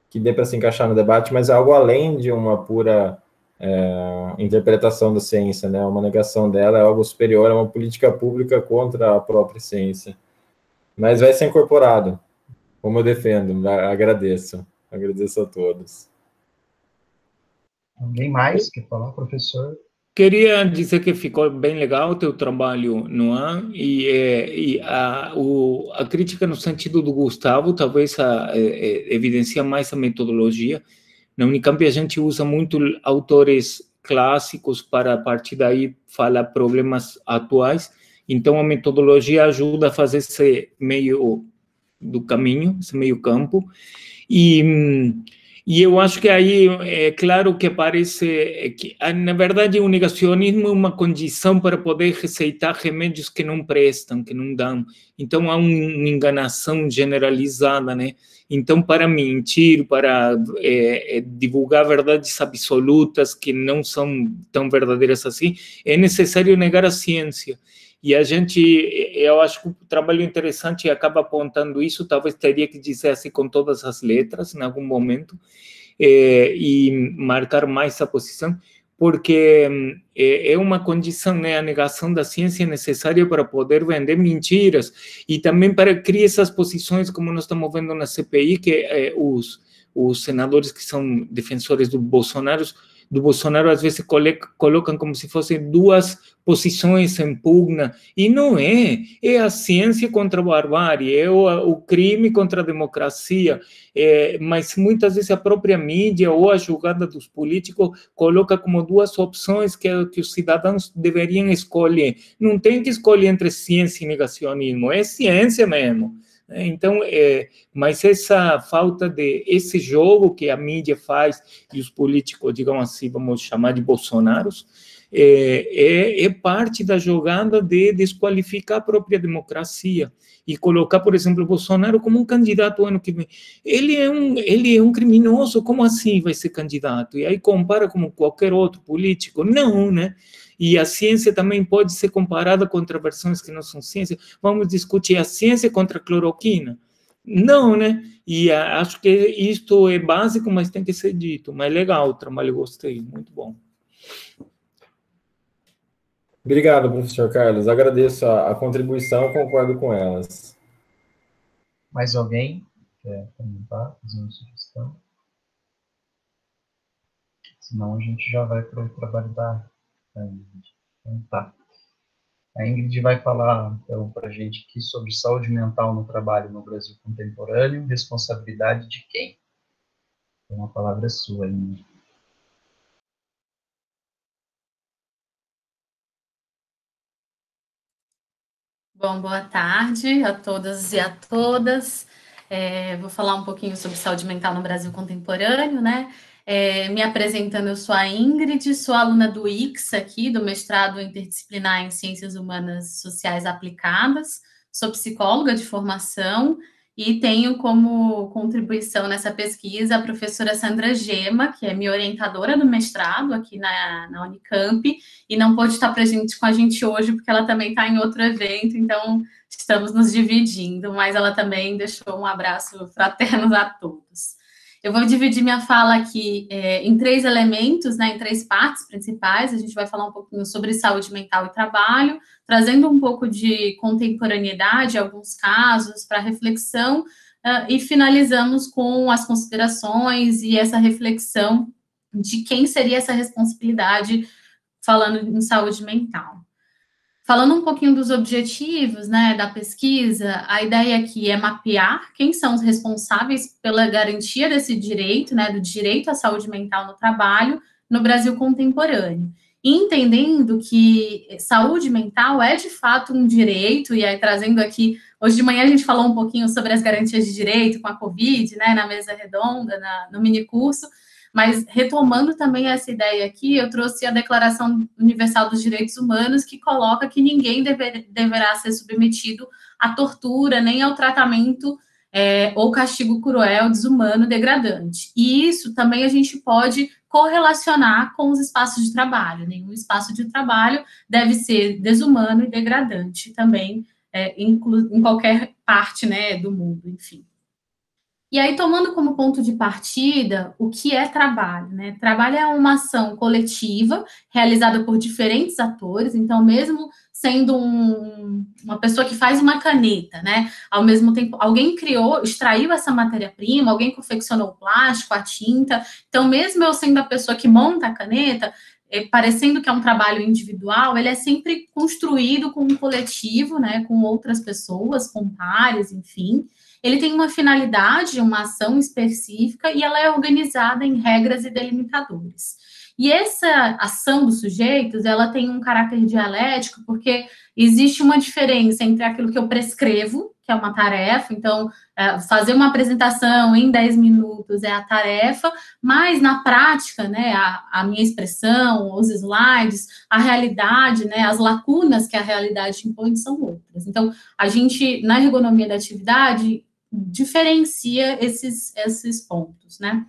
que dê para se encaixar no debate, mas é algo além de uma pura interpretação da ciência, né? Uma negação dela é algo superior a uma política pública contra a própria ciência. Mas vai ser incorporado, como eu defendo. Agradeço a todos. Alguém mais quer falar, professor? Queria dizer que ficou bem legal o teu trabalho, Noam, e a crítica no sentido do Gustavo, talvez evidencia mais a metodologia. Na Unicamp a gente usa muito autores clássicos para, a partir daí, falar problemas atuais, então a metodologia ajuda a fazer esse meio do caminho, esse meio campo, e eu acho que aí é claro que parece que, na verdade, o negacionismo é uma condição para poder receitar remédios que não prestam, que não dão. Então, há uma enganação generalizada, né? Então, para mentir, para divulgar verdades absolutas que não são tão verdadeiras assim, é necessário negar a ciência. E a gente, eu acho que o trabalho interessante acaba apontando isso, talvez teria que dizer assim com todas as letras, em algum momento, e marcar mais essa posição, porque é uma condição, né, a negação da ciência é necessária para poder vender mentiras, e também para criar essas posições, como nós estamos vendo na CPI, que os senadores que são defensores do Bolsonaro às vezes colocam como se fossem duas posições em pugna, e não é a ciência contra a barbárie, é o crime contra a democracia, mas muitas vezes a própria mídia ou a julgada dos políticos coloca como duas opções que os cidadãos deveriam escolher. Não tem que escolher entre ciência e negacionismo, é ciência mesmo. Então, mas essa falta esse jogo que a mídia faz e os políticos, digamos assim, vamos chamar de bolsonaros, é parte da jogada de desqualificar a própria democracia e colocar, por exemplo, o Bolsonaro como um candidato ano que vem. Ele é um criminoso, como assim vai ser candidato? E aí compara como qualquer outro político? Não, né? E a ciência também pode ser comparada contra versões que não são ciência. Vamos discutir a ciência contra a cloroquina? Não, né? E acho que isto é básico, mas tem que ser dito. Mas legal o trabalho, gostei, muito bom. Obrigado, professor Carlos. Agradeço a contribuição, concordo com elas. Mais alguém quer comentar, fazer uma sugestão? Senão a gente já vai para o trabalho da Ingrid. Então, tá. A Ingrid vai falar, então, para a gente aqui sobre saúde mental no trabalho no Brasil contemporâneo, responsabilidade de quem? Então, a palavra é sua, Ingrid. Bom, boa tarde a todas e a todas. Vou falar um pouquinho sobre saúde mental no Brasil contemporâneo, né? Me apresentando, eu sou a Ingrid, sou aluna do IX aqui, do mestrado interdisciplinar em Ciências Humanas Sociais Aplicadas, sou psicóloga de formação e tenho como contribuição nessa pesquisa a professora Sandra Gema, que é minha orientadora do mestrado aqui na Unicamp, e não pôde estar presente com a gente hoje, porque ela também está em outro evento, então estamos nos dividindo, mas ela também deixou um abraço fraterno a todos. Eu vou dividir minha fala aqui em 3 elementos, né, em 3 partes principais. A gente vai falar um pouquinho sobre saúde mental e trabalho, trazendo um pouco de contemporaneidade, alguns casos para reflexão, e finalizamos com as considerações e essa reflexão de quem seria essa responsabilidade falando em saúde mental. Falando um pouquinho dos objetivos, né, da pesquisa, a ideia aqui é mapear quem são os responsáveis pela garantia desse direito, né, do direito à saúde mental no trabalho no Brasil contemporâneo. E entendendo que saúde mental é, de fato, um direito, e aí trazendo aqui, hoje de manhã a gente falou um pouquinho sobre as garantias de direito com a Covid, né, na mesa redonda, no minicurso, mas retomando também essa ideia aqui, eu trouxe a Declaração Universal dos Direitos Humanos, que coloca que ninguém deverá ser submetido à tortura, nem ao tratamento ou castigo cruel, desumano, degradante. E isso também a gente pode correlacionar com os espaços de trabalho. Nenhum espaço de trabalho deve ser desumano e degradante também, em qualquer parte, né, do mundo, enfim. E aí, tomando como ponto de partida o que é trabalho, né? Trabalho é uma ação coletiva realizada por diferentes atores, então, mesmo sendo uma pessoa que faz uma caneta, né? Ao mesmo tempo, alguém criou, extraiu essa matéria-prima, alguém confeccionou o plástico, a tinta. Então, mesmo eu sendo a pessoa que monta a caneta, parecendo que é um trabalho individual, ele é sempre construído com um coletivo, né? Com outras pessoas, com pares, enfim. Ele tem uma finalidade, uma ação específica, e ela é organizada em regras e delimitadores. E essa ação dos sujeitos, ela tem um caráter dialético, porque existe uma diferença entre aquilo que eu prescrevo, que é uma tarefa, então, fazer uma apresentação em 10 minutos é a tarefa, mas na prática, né, a minha expressão, os slides, a realidade, né, as lacunas que a realidade impõe são outras. Então, a gente, na ergonomia da atividade, diferencia esses pontos, né?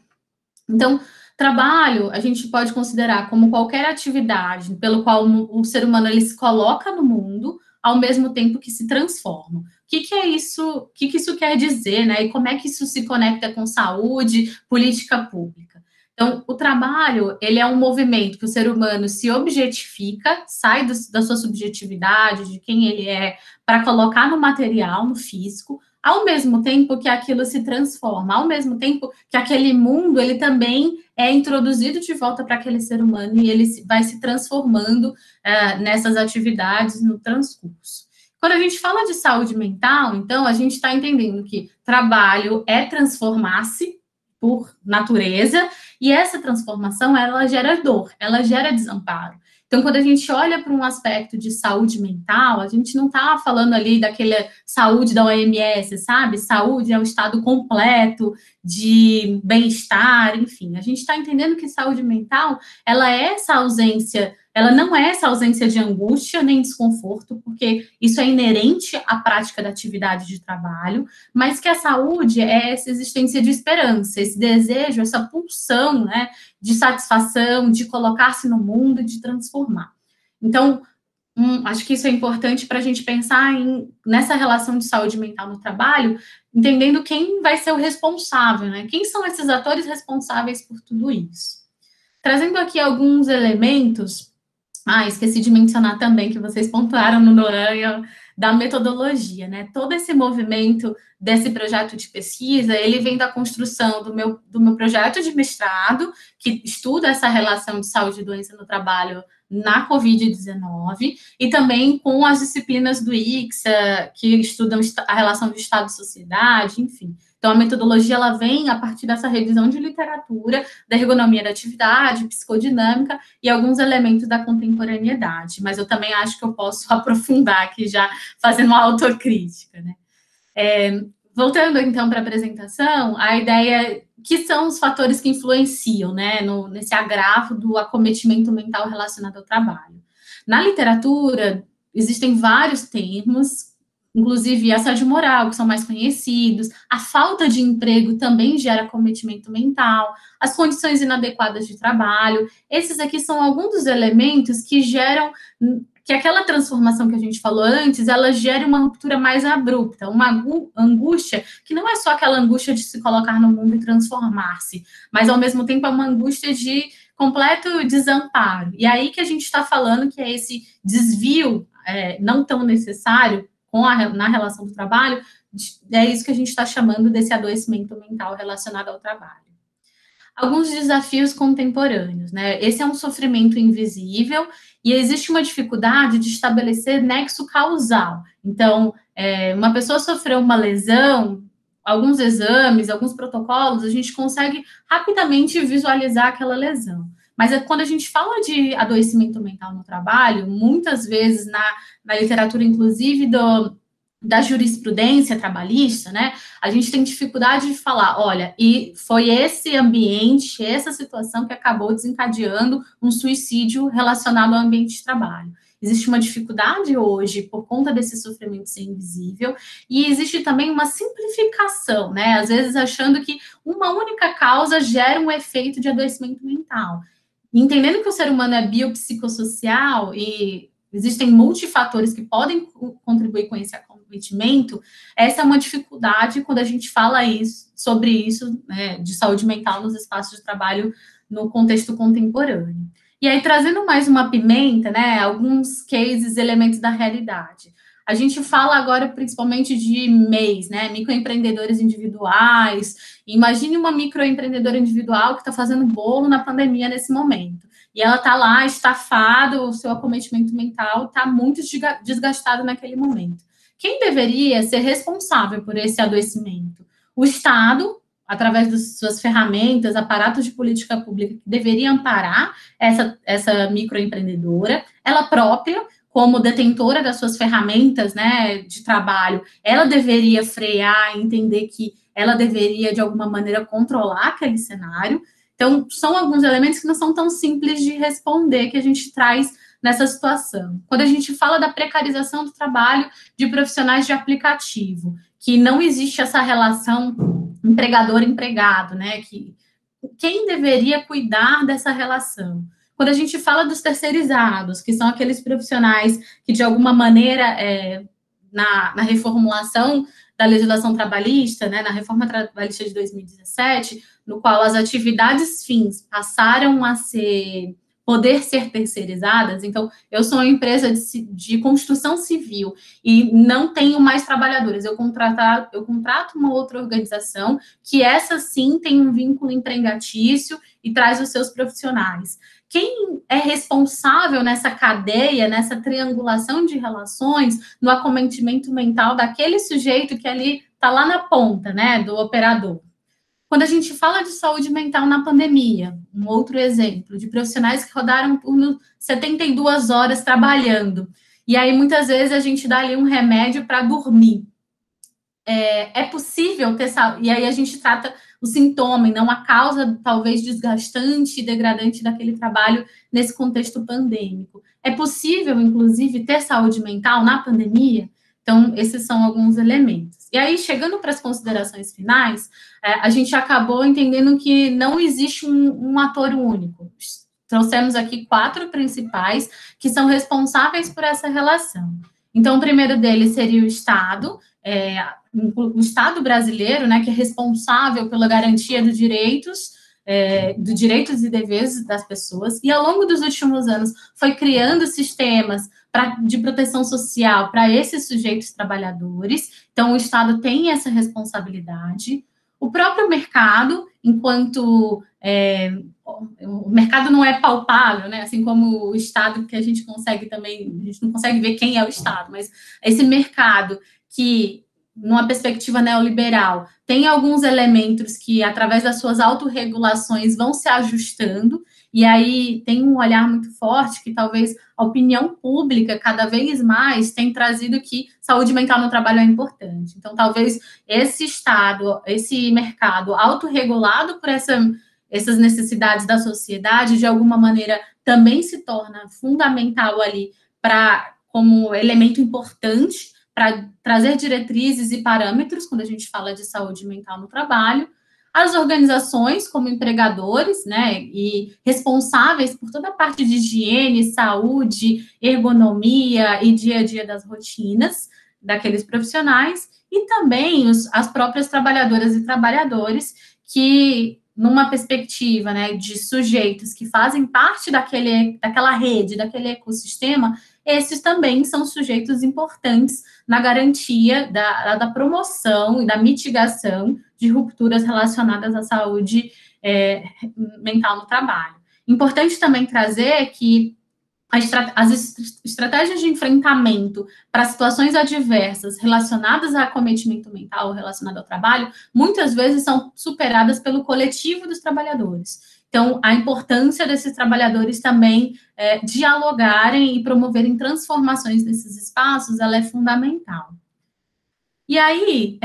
Então, trabalho, a gente pode considerar como qualquer atividade pelo qual o ser humano ele se coloca no mundo, ao mesmo tempo que se transforma. O que é isso? O que isso quer dizer, né? E como é que isso se conecta com saúde, política pública? Então, o trabalho, ele é um movimento que o ser humano se objetifica, sai da sua subjetividade, de quem ele é, para colocar no material, no físico, ao mesmo tempo que aquilo se transforma, ao mesmo tempo que aquele mundo, ele também é introduzido de volta para aquele ser humano e ele vai se transformando nessas atividades no transcurso. Quando a gente fala de saúde mental, então, a gente está entendendo que trabalho é transformar-se por natureza, e essa transformação, ela gera dor, ela gera desamparo. Então, quando a gente olha para um aspecto de saúde mental, a gente não está falando ali daquela saúde da OMS, sabe? Saúde é um estado completo de bem-estar, enfim. A gente está entendendo que saúde mental, ela é essa ausência, ela não é essa ausência de angústia nem desconforto, porque isso é inerente à prática da atividade de trabalho, mas que a saúde é essa existência de esperança, esse desejo, essa pulsão, né, de satisfação, de colocar-se no mundo, de transformar. Então, acho que isso é importante para a gente pensar nessa relação de saúde mental no trabalho, entendendo quem vai ser o responsável, né? Quem são esses atores responsáveis por tudo isso? Trazendo aqui alguns elementos, esqueci de mencionar também que vocês pontuaram no Noronha, da metodologia, né? Todo esse movimento desse projeto de pesquisa, ele vem da construção do meu projeto de mestrado, que estuda essa relação de saúde e doença no trabalho na Covid-19, e também com as disciplinas do ICSA, que estudam a relação de Estado e sociedade, enfim. Então, a metodologia, ela vem a partir dessa revisão de literatura, da ergonomia da atividade, psicodinâmica e alguns elementos da contemporaneidade, mas eu também acho que eu posso aprofundar aqui já, fazendo uma autocrítica, né? Voltando, então, para a apresentação, a ideia que são os fatores que influenciam, né, nesse agravo do acometimento mental relacionado ao trabalho. Na literatura, existem vários termos, inclusive assédio moral, que são mais conhecidos, a falta de emprego também gera acometimento mental, as condições inadequadas de trabalho. Esses aqui são alguns dos elementos que geram que aquela transformação que a gente falou antes, ela gere uma ruptura mais abrupta, uma angústia que não é só aquela angústia de se colocar no mundo e transformar-se, mas ao mesmo tempo é uma angústia de completo desamparo. E aí que a gente está falando que é esse desvio não tão necessário na relação do trabalho, é isso que a gente está chamando desse adoecimento mental relacionado ao trabalho. Alguns desafios contemporâneos, né? Esse é um sofrimento invisível e existe uma dificuldade de estabelecer nexo causal. Então, uma pessoa sofreu uma lesão, alguns exames, alguns protocolos, a gente consegue rapidamente visualizar aquela lesão. Mas quando a gente fala de adoecimento mental no trabalho, muitas vezes na literatura, inclusive, da jurisprudência trabalhista, né, a gente tem dificuldade de falar, olha, e foi esse ambiente, essa situação que acabou desencadeando um suicídio relacionado ao ambiente de trabalho. Existe uma dificuldade hoje por conta desse sofrimento ser invisível e existe também uma simplificação, né, às vezes achando que uma única causa gera um efeito de adoecimento mental. Entendendo que o ser humano é biopsicossocial e existem multifatores que podem contribuir com esse acometimento, essa é uma dificuldade quando a gente fala sobre isso, né, de saúde mental nos espaços de trabalho no contexto contemporâneo. E aí, trazendo mais uma pimenta, né, alguns cases, elementos da realidade. A gente fala agora principalmente de MEIs, né, microempreendedores individuais. Imagine uma microempreendedora individual que está fazendo bolo na pandemia nesse momento. E ela está lá, estafada, o seu acometimento mental está muito desgastado naquele momento. Quem deveria ser responsável por esse adoecimento? O Estado, através das suas ferramentas, aparatos de política pública, que deveria amparar essa microempreendedora, ela própria, como detentora das suas ferramentas, né, de trabalho, ela deveria frear, entender que ela deveria, de alguma maneira, controlar aquele cenário. Então, são alguns elementos que não são tão simples de responder que a gente traz nessa situação. Quando a gente fala da precarização do trabalho de profissionais de aplicativo, que não existe essa relação empregador-empregado, né, que quem deveria cuidar dessa relação? Quando a gente fala dos terceirizados, que são aqueles profissionais que, de alguma maneira, na reformulação da legislação trabalhista, né, na reforma trabalhista de 2017, no qual as atividades fins passaram a poder ser terceirizadas. Então, eu sou uma empresa de construção civil e não tenho mais trabalhadores. Eu contrato uma outra organização que essa sim tem um vínculo empregatício e traz os seus profissionais. Quem é responsável nessa cadeia, nessa triangulação de relações, no acometimento mental daquele sujeito que ali está lá na ponta, né, do operador? Quando a gente fala de saúde mental na pandemia, um outro exemplo, de profissionais que rodaram por 72 horas trabalhando, e aí muitas vezes a gente dá ali um remédio para dormir. É possível ter saúde, e aí a gente trata o sintoma e não a causa, talvez, desgastante e degradante daquele trabalho nesse contexto pandêmico. É possível, inclusive, ter saúde mental na pandemia? Então, esses são alguns elementos. E aí, chegando para as considerações finais, a gente acabou entendendo que não existe um ator único. Trouxemos aqui 4 principais que são responsáveis por essa relação. Então, o primeiro deles seria o Estado brasileiro, né, que é responsável pela garantia dos direitos e deveres das pessoas, e ao longo dos últimos anos foi criando sistemas de proteção social para esses sujeitos trabalhadores. Então, o Estado tem essa responsabilidade. O próprio mercado, enquanto o mercado não é palpável, né? Assim como o Estado, que a gente consegue também, a gente não consegue ver quem é o Estado, mas esse mercado que, numa perspectiva neoliberal, tem alguns elementos que, através das suas autorregulações, vão se ajustando, e aí tem um olhar muito forte que talvez a opinião pública, cada vez mais, tem trazido que saúde mental no trabalho é importante. Então, talvez esse Estado, esse mercado autorregulado por essas necessidades da sociedade, de alguma maneira, também se torna fundamental ali como elemento importante para trazer diretrizes e parâmetros quando a gente fala de saúde mental no trabalho. As organizações, como empregadores, né, e responsáveis por toda a parte de higiene, saúde, ergonomia e dia a dia das rotinas daqueles profissionais, e também as próprias trabalhadoras e trabalhadores que, numa perspectiva, né, de sujeitos que fazem parte daquela rede, daquele ecossistema, esses também são sujeitos importantes na garantia da promoção e da mitigação de rupturas relacionadas à saúde mental no trabalho. Importante também trazer que as estratégias de enfrentamento para situações adversas relacionadas a acometimento mental relacionado ao trabalho, muitas vezes são superadas pelo coletivo dos trabalhadores. Então, a importância desses trabalhadores também dialogarem e promoverem transformações nesses espaços, ela é fundamental. E aí,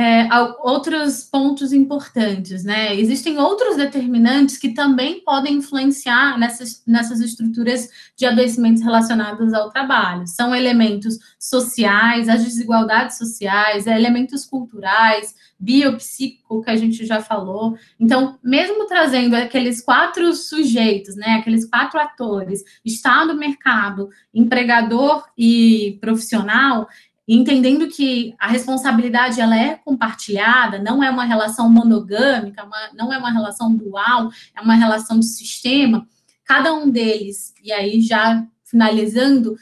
outros pontos importantes, né? Existem outros determinantes que também podem influenciar nessas estruturas de adoecimentos relacionados ao trabalho. São elementos sociais, as desigualdades sociais, elementos culturais, biopsíquico, que a gente já falou. Então, mesmo trazendo aqueles 4 sujeitos, né? Aqueles 4 atores, Estado, mercado, empregador e profissional, entendendo que a responsabilidade ela é compartilhada, não é uma relação monogâmica, não é uma relação dual, é uma relação de sistema, cada um deles, e aí já finalizando,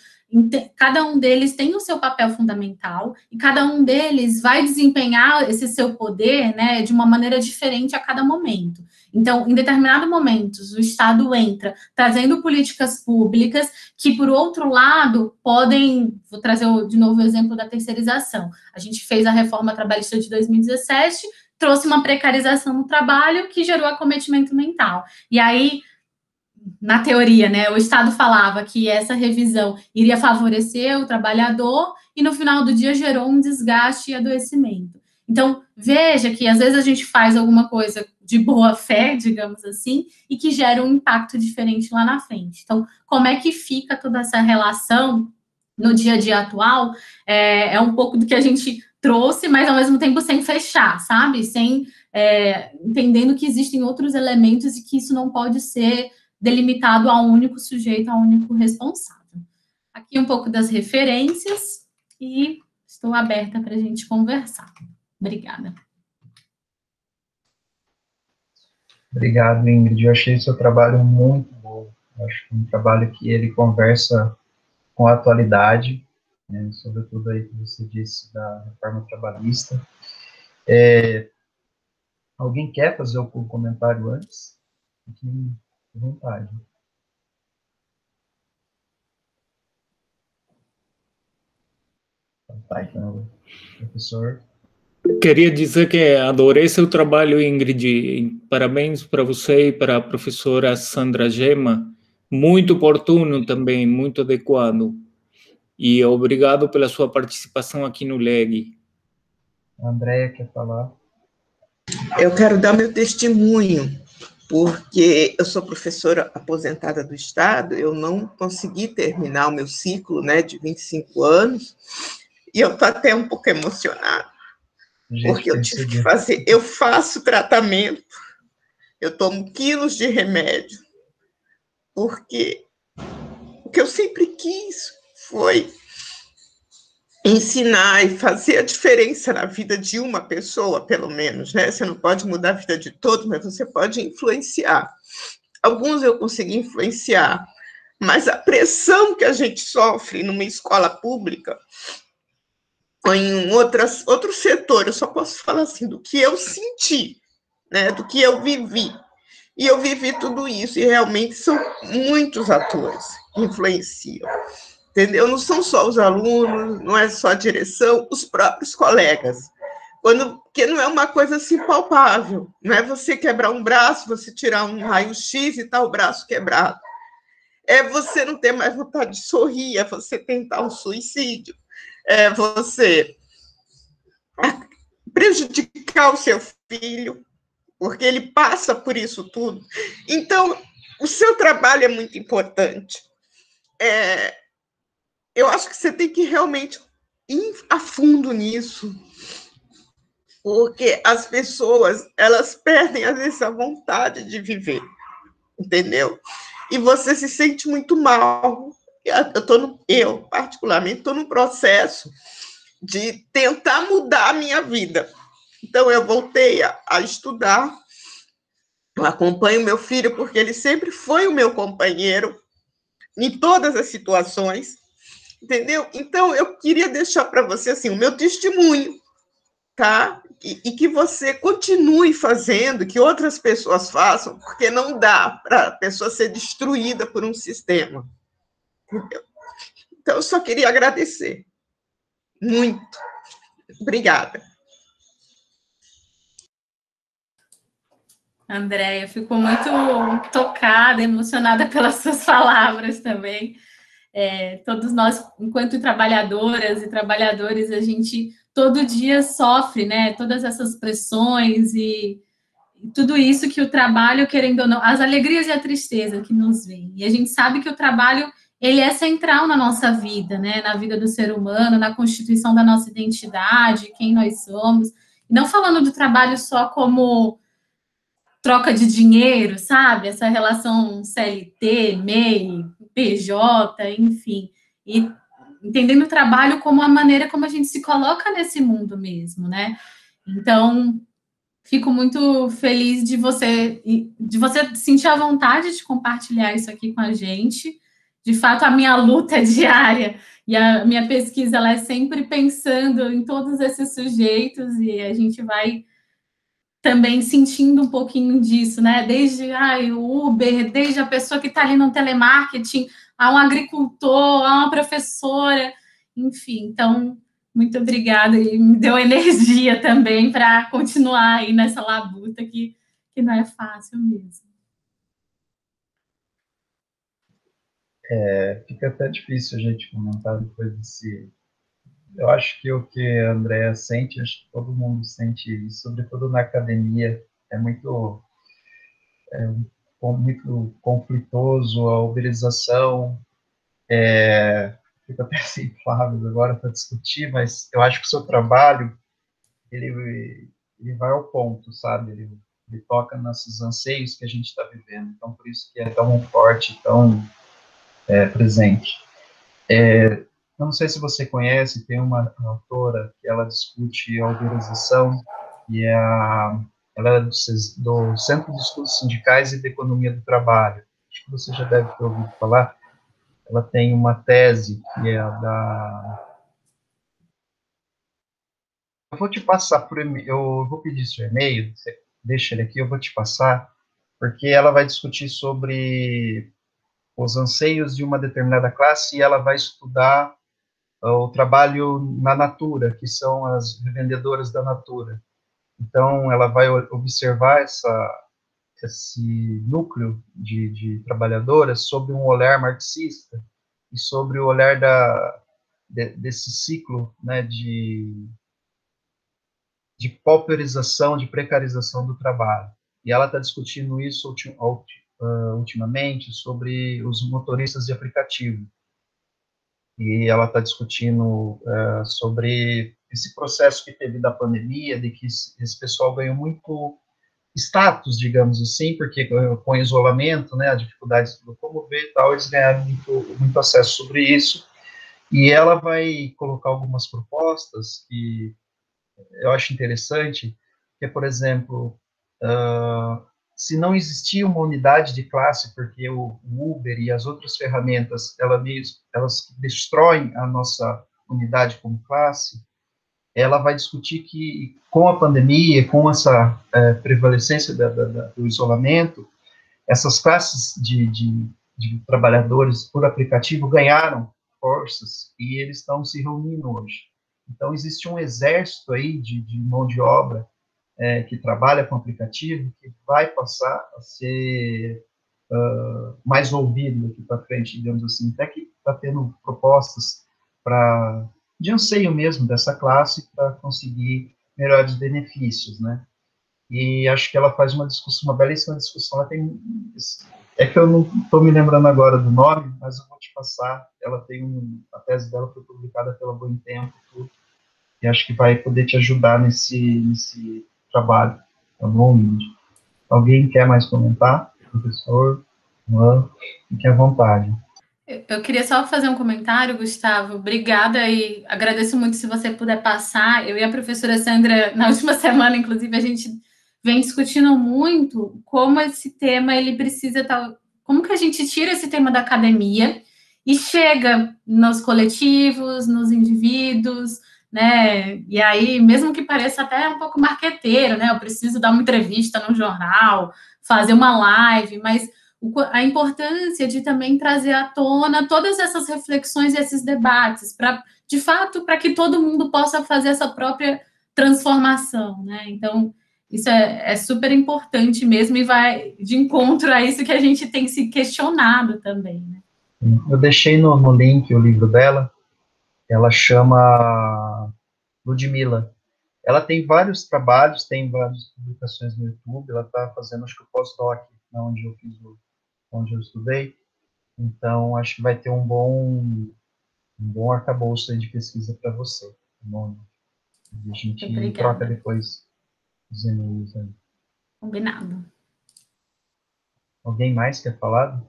cada um deles tem o seu papel fundamental e cada um deles vai desempenhar esse seu poder, né, de uma maneira diferente a cada momento. Então, em determinados momentos, o Estado entra trazendo políticas públicas que, por outro lado, podem... Vou trazer de novo o exemplo da terceirização. A gente fez a reforma trabalhista de 2017, trouxe uma precarização no trabalho que gerou acometimento mental. E aí, na teoria, né, o Estado falava que essa revisão iria favorecer o trabalhador e, no final do dia, gerou um desgaste e adoecimento. Então, veja que, às vezes, a gente faz alguma coisa de boa fé, digamos assim, e que gera um impacto diferente lá na frente. Então, como é que fica toda essa relação no dia a dia atual? É um pouco do que a gente trouxe, mas, ao mesmo tempo, sem fechar, sabe? Entendendo que existem outros elementos e que isso não pode ser delimitado a um único sujeito, a um único responsável. Aqui um pouco das referências e estou aberta para a gente conversar. Obrigada. Obrigado, Ingrid. Eu achei seu trabalho muito bom. Eu acho que é um trabalho que ele conversa com a atualidade, né, sobretudo aí que você disse da reforma trabalhista. Alguém quer fazer algum comentário antes? Fique à vontade. Então, professor. Queria dizer que adorei seu trabalho, Ingrid. Parabéns para você e para a professora Sandra Gema. Muito oportuno também, muito adequado. E obrigado pela sua participação aqui no LEG. A Andréia quer falar? Eu quero dar meu testemunho, porque eu sou professora aposentada do Estado, eu não consegui terminar o meu ciclo, né, de 25 anos, e eu estou até um pouco emocionada, porque eu tive que fazer, eu faço tratamento, eu tomo quilos de remédio, porque o que eu sempre quis foi ensinar e fazer a diferença na vida de uma pessoa, pelo menos, né? Você não pode mudar a vida de todos, mas você pode influenciar. Alguns eu consegui influenciar, mas a pressão que a gente sofre numa escola pública ou em outro setor, eu só posso falar assim, do que eu senti, né? Do que eu vivi. E eu vivi tudo isso, e realmente são muitos atores que influenciam. Entendeu? Não são só os alunos, não é só a direção, os próprios colegas. Porque não é uma coisa assim palpável, não é você quebrar um braço, você tirar um raio-x e tá o braço quebrado. É você não ter mais vontade de sorrir, é você tentar um suicídio, é você prejudicar o seu filho, porque ele passa por isso tudo. Então, o seu trabalho é muito importante. Eu acho que você tem que realmente ir a fundo nisso, porque as pessoas, elas perdem, às vezes, a vontade de viver, entendeu? E você se sente muito mal. Eu particularmente, estou num processo de tentar mudar a minha vida. Então, eu voltei a estudar, eu acompanho meu filho, porque ele sempre foi o meu companheiro em todas as situações, entendeu? Então, eu queria deixar para você, assim, o meu testemunho, tá? E que você continue fazendo, que outras pessoas façam, porque não dá para a pessoa ser destruída por um sistema, entendeu? Então, eu só queria agradecer. Muito. Obrigada. Andréia, eu fico muito tocada, emocionada pelas suas palavras também. Todos nós, enquanto trabalhadoras e trabalhadores, a gente todo dia sofre, né? Todas essas pressões e tudo isso que o trabalho, querendo ou não, as alegrias e a tristeza que nos vem. E a gente sabe que o trabalho, ele é central na nossa vida, né? Na vida do ser humano, na constituição da nossa identidade, quem nós somos. Não falando do trabalho só como troca de dinheiro, sabe? Essa relação CLT, MEI, PJ, enfim. E entendendo o trabalho como a maneira como a gente se coloca nesse mundo mesmo, né? Então, fico muito feliz de você sentir a vontade de compartilhar isso aqui com a gente. De fato, a minha luta diária e a minha pesquisa, ela é sempre pensando em todos esses sujeitos e a gente vai também sentindo um pouquinho disso, né? Desde o Uber, desde a pessoa que está ali no telemarketing, a um agricultor, a uma professora, enfim. Então, muito obrigada e me deu energia também para continuar aí nessa labuta que não é fácil mesmo. Fica até difícil a gente comentar depois desse... Eu acho que o que a Andrea sente, acho que todo mundo sente isso, sobretudo na academia, é muito conflitoso a uberização, fica até sem palavras agora para discutir, mas eu acho que o seu trabalho, ele vai ao ponto, sabe? Ele toca nesses anseios que a gente está vivendo, então por isso que é tão forte, tão presente. Eu não sei se você conhece, tem uma autora que ela discute a uberização, e ela é do Centro de Estudos Sindicais e de Economia do Trabalho. Acho que você já deve ter ouvido falar. Ela tem uma tese que é a da... Eu vou te passar por e-mail, eu vou pedir seu e-mail, você deixa ele aqui, eu vou te passar, porque ela vai discutir sobre os anseios de uma determinada classe e ela vai estudar o trabalho na Natura, que são as revendedoras da Natura. Então, ela vai observar esse núcleo de trabalhadoras sob um olhar marxista e sobre o olhar desse ciclo, né, de pauperização, de precarização do trabalho. E ela está discutindo isso ultimamente sobre os motoristas de aplicativo. E ela está discutindo sobre esse processo que teve da pandemia, de que esse pessoal ganhou muito status, digamos assim, porque com o isolamento, né, a dificuldade de locomover e tal, eles ganharam muito acesso sobre isso. E ela vai colocar algumas propostas que eu acho interessante, que é, por exemplo, se não existia uma unidade de classe, porque o Uber e as outras ferramentas, elas destroem a nossa unidade como classe, ela vai discutir que, com a pandemia, com essa prevalecência do isolamento, essas classes de trabalhadores por aplicativo ganharam forças e eles estão se reunindo hoje. Então, existe um exército aí de mão de obra que trabalha com aplicativo, que vai passar a ser mais ouvido daqui para frente, digamos assim, até que está tendo propostas de anseio mesmo dessa classe para conseguir melhores benefícios, né? E acho que ela faz uma belíssima discussão, ela tem... É que eu não estou me lembrando agora do nome, mas eu vou te passar, a tese dela foi publicada pela Boitempo e tudo, e acho que vai poder te ajudar nesse trabalho, tá bom, Índia? Alguém quer mais comentar? Professor? Não? Fique à vontade. Eu queria só fazer um comentário, Gustavo. Obrigada e agradeço muito se você puder passar. Eu e a professora Sandra, na última semana, inclusive, a gente vem discutindo muito como esse tema, ele precisa estar... Como que a gente tira esse tema da academia e chega nos coletivos, nos indivíduos, né? E aí, mesmo que pareça até um pouco marqueteiro, né? Eu preciso dar uma entrevista no jornal, fazer uma live, mas a importância de também trazer à tona todas essas reflexões e esses debates, de fato, para que todo mundo possa fazer essa própria transformação, né? Então, isso é super importante mesmo e vai de encontro a isso que a gente tem se questionado também, né? Eu deixei no link o livro dela, ela chama Ludmila. Ela tem vários trabalhos, tem várias publicações no YouTube, ela está fazendo, acho que o pós-doc, onde eu fiz onde eu estudei, então acho que vai ter um bom arcabouço aí de pesquisa para você, tá bom? E a gente troca depois os e-mails aí. Combinado. Alguém mais quer falar?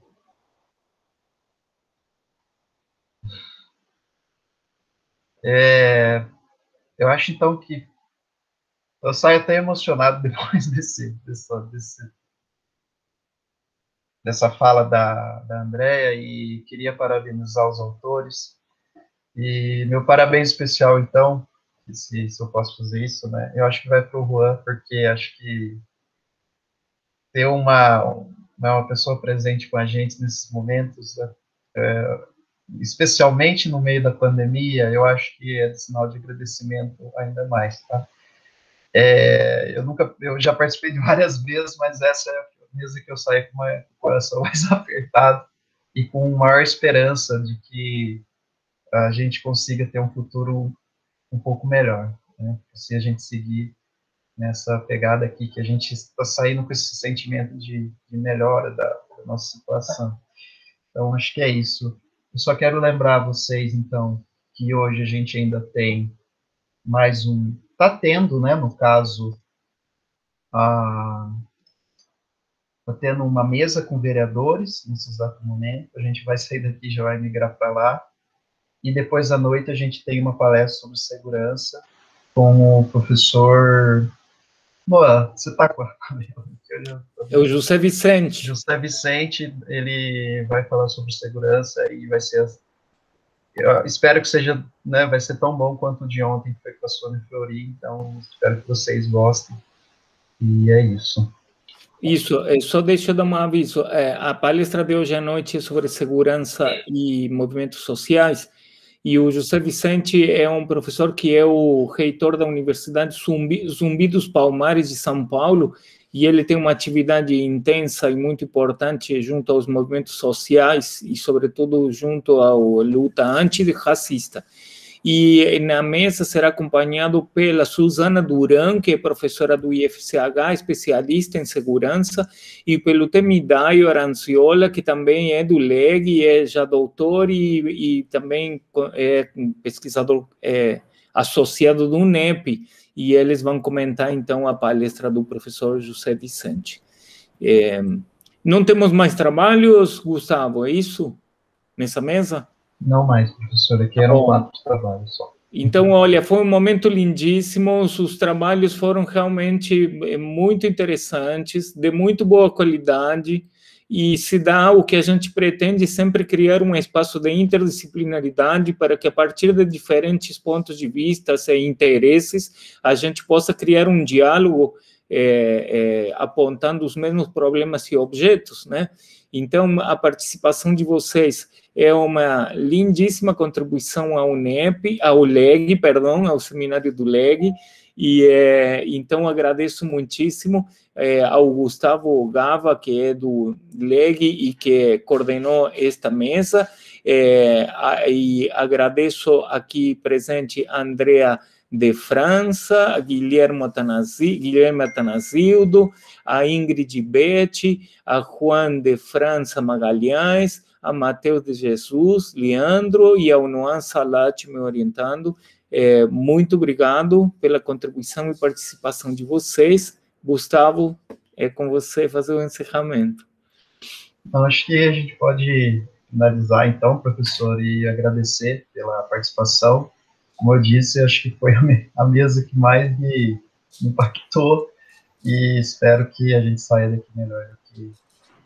Eu acho, então, que eu saio até emocionado depois dessa fala da Andrea, e queria parabenizar os autores. E meu parabéns especial, então, se eu posso fazer isso, né? Eu acho que vai para o Juan, porque acho que ter uma pessoa presente com a gente nesses momentos, né? Especialmente no meio da pandemia, eu acho que é de sinal de agradecimento ainda mais, tá? Eu já participei de várias vezes, mas essa é a mesa que eu saio com o coração mais apertado e com maior esperança de que a gente consiga ter um futuro um pouco melhor, né? Se a gente seguir nessa pegada aqui, que a gente está saindo com esse sentimento de melhora da nossa situação. Então, acho que é isso. Eu só quero lembrar vocês, então, que hoje a gente ainda tem mais está tendo, né, no caso, está tendo uma mesa com vereadores, nesse exato momento, a gente vai sair daqui e já vai migrar para lá, e depois à noite a gente tem uma palestra sobre segurança com o professor... Moa, você está com a... É o José Vicente. José Vicente, ele vai falar sobre segurança e vai ser... Eu espero que seja, né, vai ser tão bom quanto o de ontem, que foi com a Sônia Flori, então espero que vocês gostem. E é isso. Isso, só deixa eu dar um aviso. A palestra de hoje à noite é sobre segurança e movimentos sociais, e o José Vicente é um professor que é o reitor da Universidade Zumbi dos Palmares de São Paulo, e ele tem uma atividade intensa e muito importante junto aos movimentos sociais e, sobretudo, junto à luta antirracista. E na mesa será acompanhado pela Suzana Duran, que é professora do IFCH, especialista em segurança, e pelo Temidaio Aranciola, que também é do LEG, é já doutor e também é pesquisador associado do UNEP, e eles vão comentar, então, a palestra do professor José Vicente. Não temos mais trabalhos, Gustavo, é isso? Nessa mesa? Não mais, professor, aqui eram 4 trabalhos só. Então, olha, foi um momento lindíssimo, os trabalhos foram realmente muito interessantes, de muito boa qualidade, e se dá o que a gente pretende sempre criar um espaço de interdisciplinaridade para que, a partir de diferentes pontos de vista e interesses, a gente possa criar um diálogo apontando os mesmos problemas e objetos, né? Então, a participação de vocês é uma lindíssima contribuição ao UNEP, ao LEG, ao seminário do LEG, e então agradeço muitíssimo ao Gustavo Gava, que é do LEG e que coordenou esta mesa, e agradeço aqui presente a Andrea de França, a Guilherme Atanasíldo, a Ingrid Betti, a Juan de França Magalhães, a Mateus de Jesus, Leandro, e ao Noan Salati me orientando. Muito obrigado pela contribuição e participação de vocês. Gustavo, é com você fazer o encerramento. Então, acho que a gente pode finalizar, então, professor, e agradecer pela participação. Como eu disse, acho que foi a mesa que mais me impactou, e espero que a gente saia daqui melhor do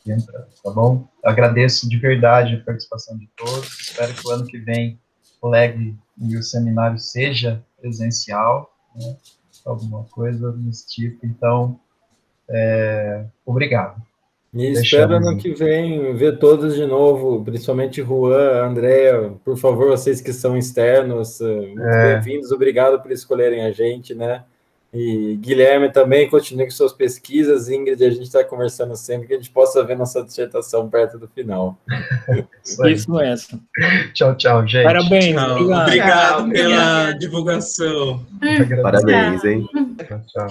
que entrando, tá bom? Agradeço de verdade a participação de todos, espero que o ano que vem o LEG e o seminário seja presencial, né? Alguma coisa desse tipo, então, obrigado. E espero ano que vem ver todos de novo, principalmente Juan, Andrea, por favor, vocês que são externos, muito bem-vindos, obrigado por escolherem a gente, né? E Guilherme também, continue com suas pesquisas. Ingrid, a gente está conversando sempre, que a gente possa ver nossa dissertação perto do final. Isso mesmo. Tchau, tchau, gente. Parabéns. Obrigado pela divulgação. Parabéns, hein? Tchau, tchau.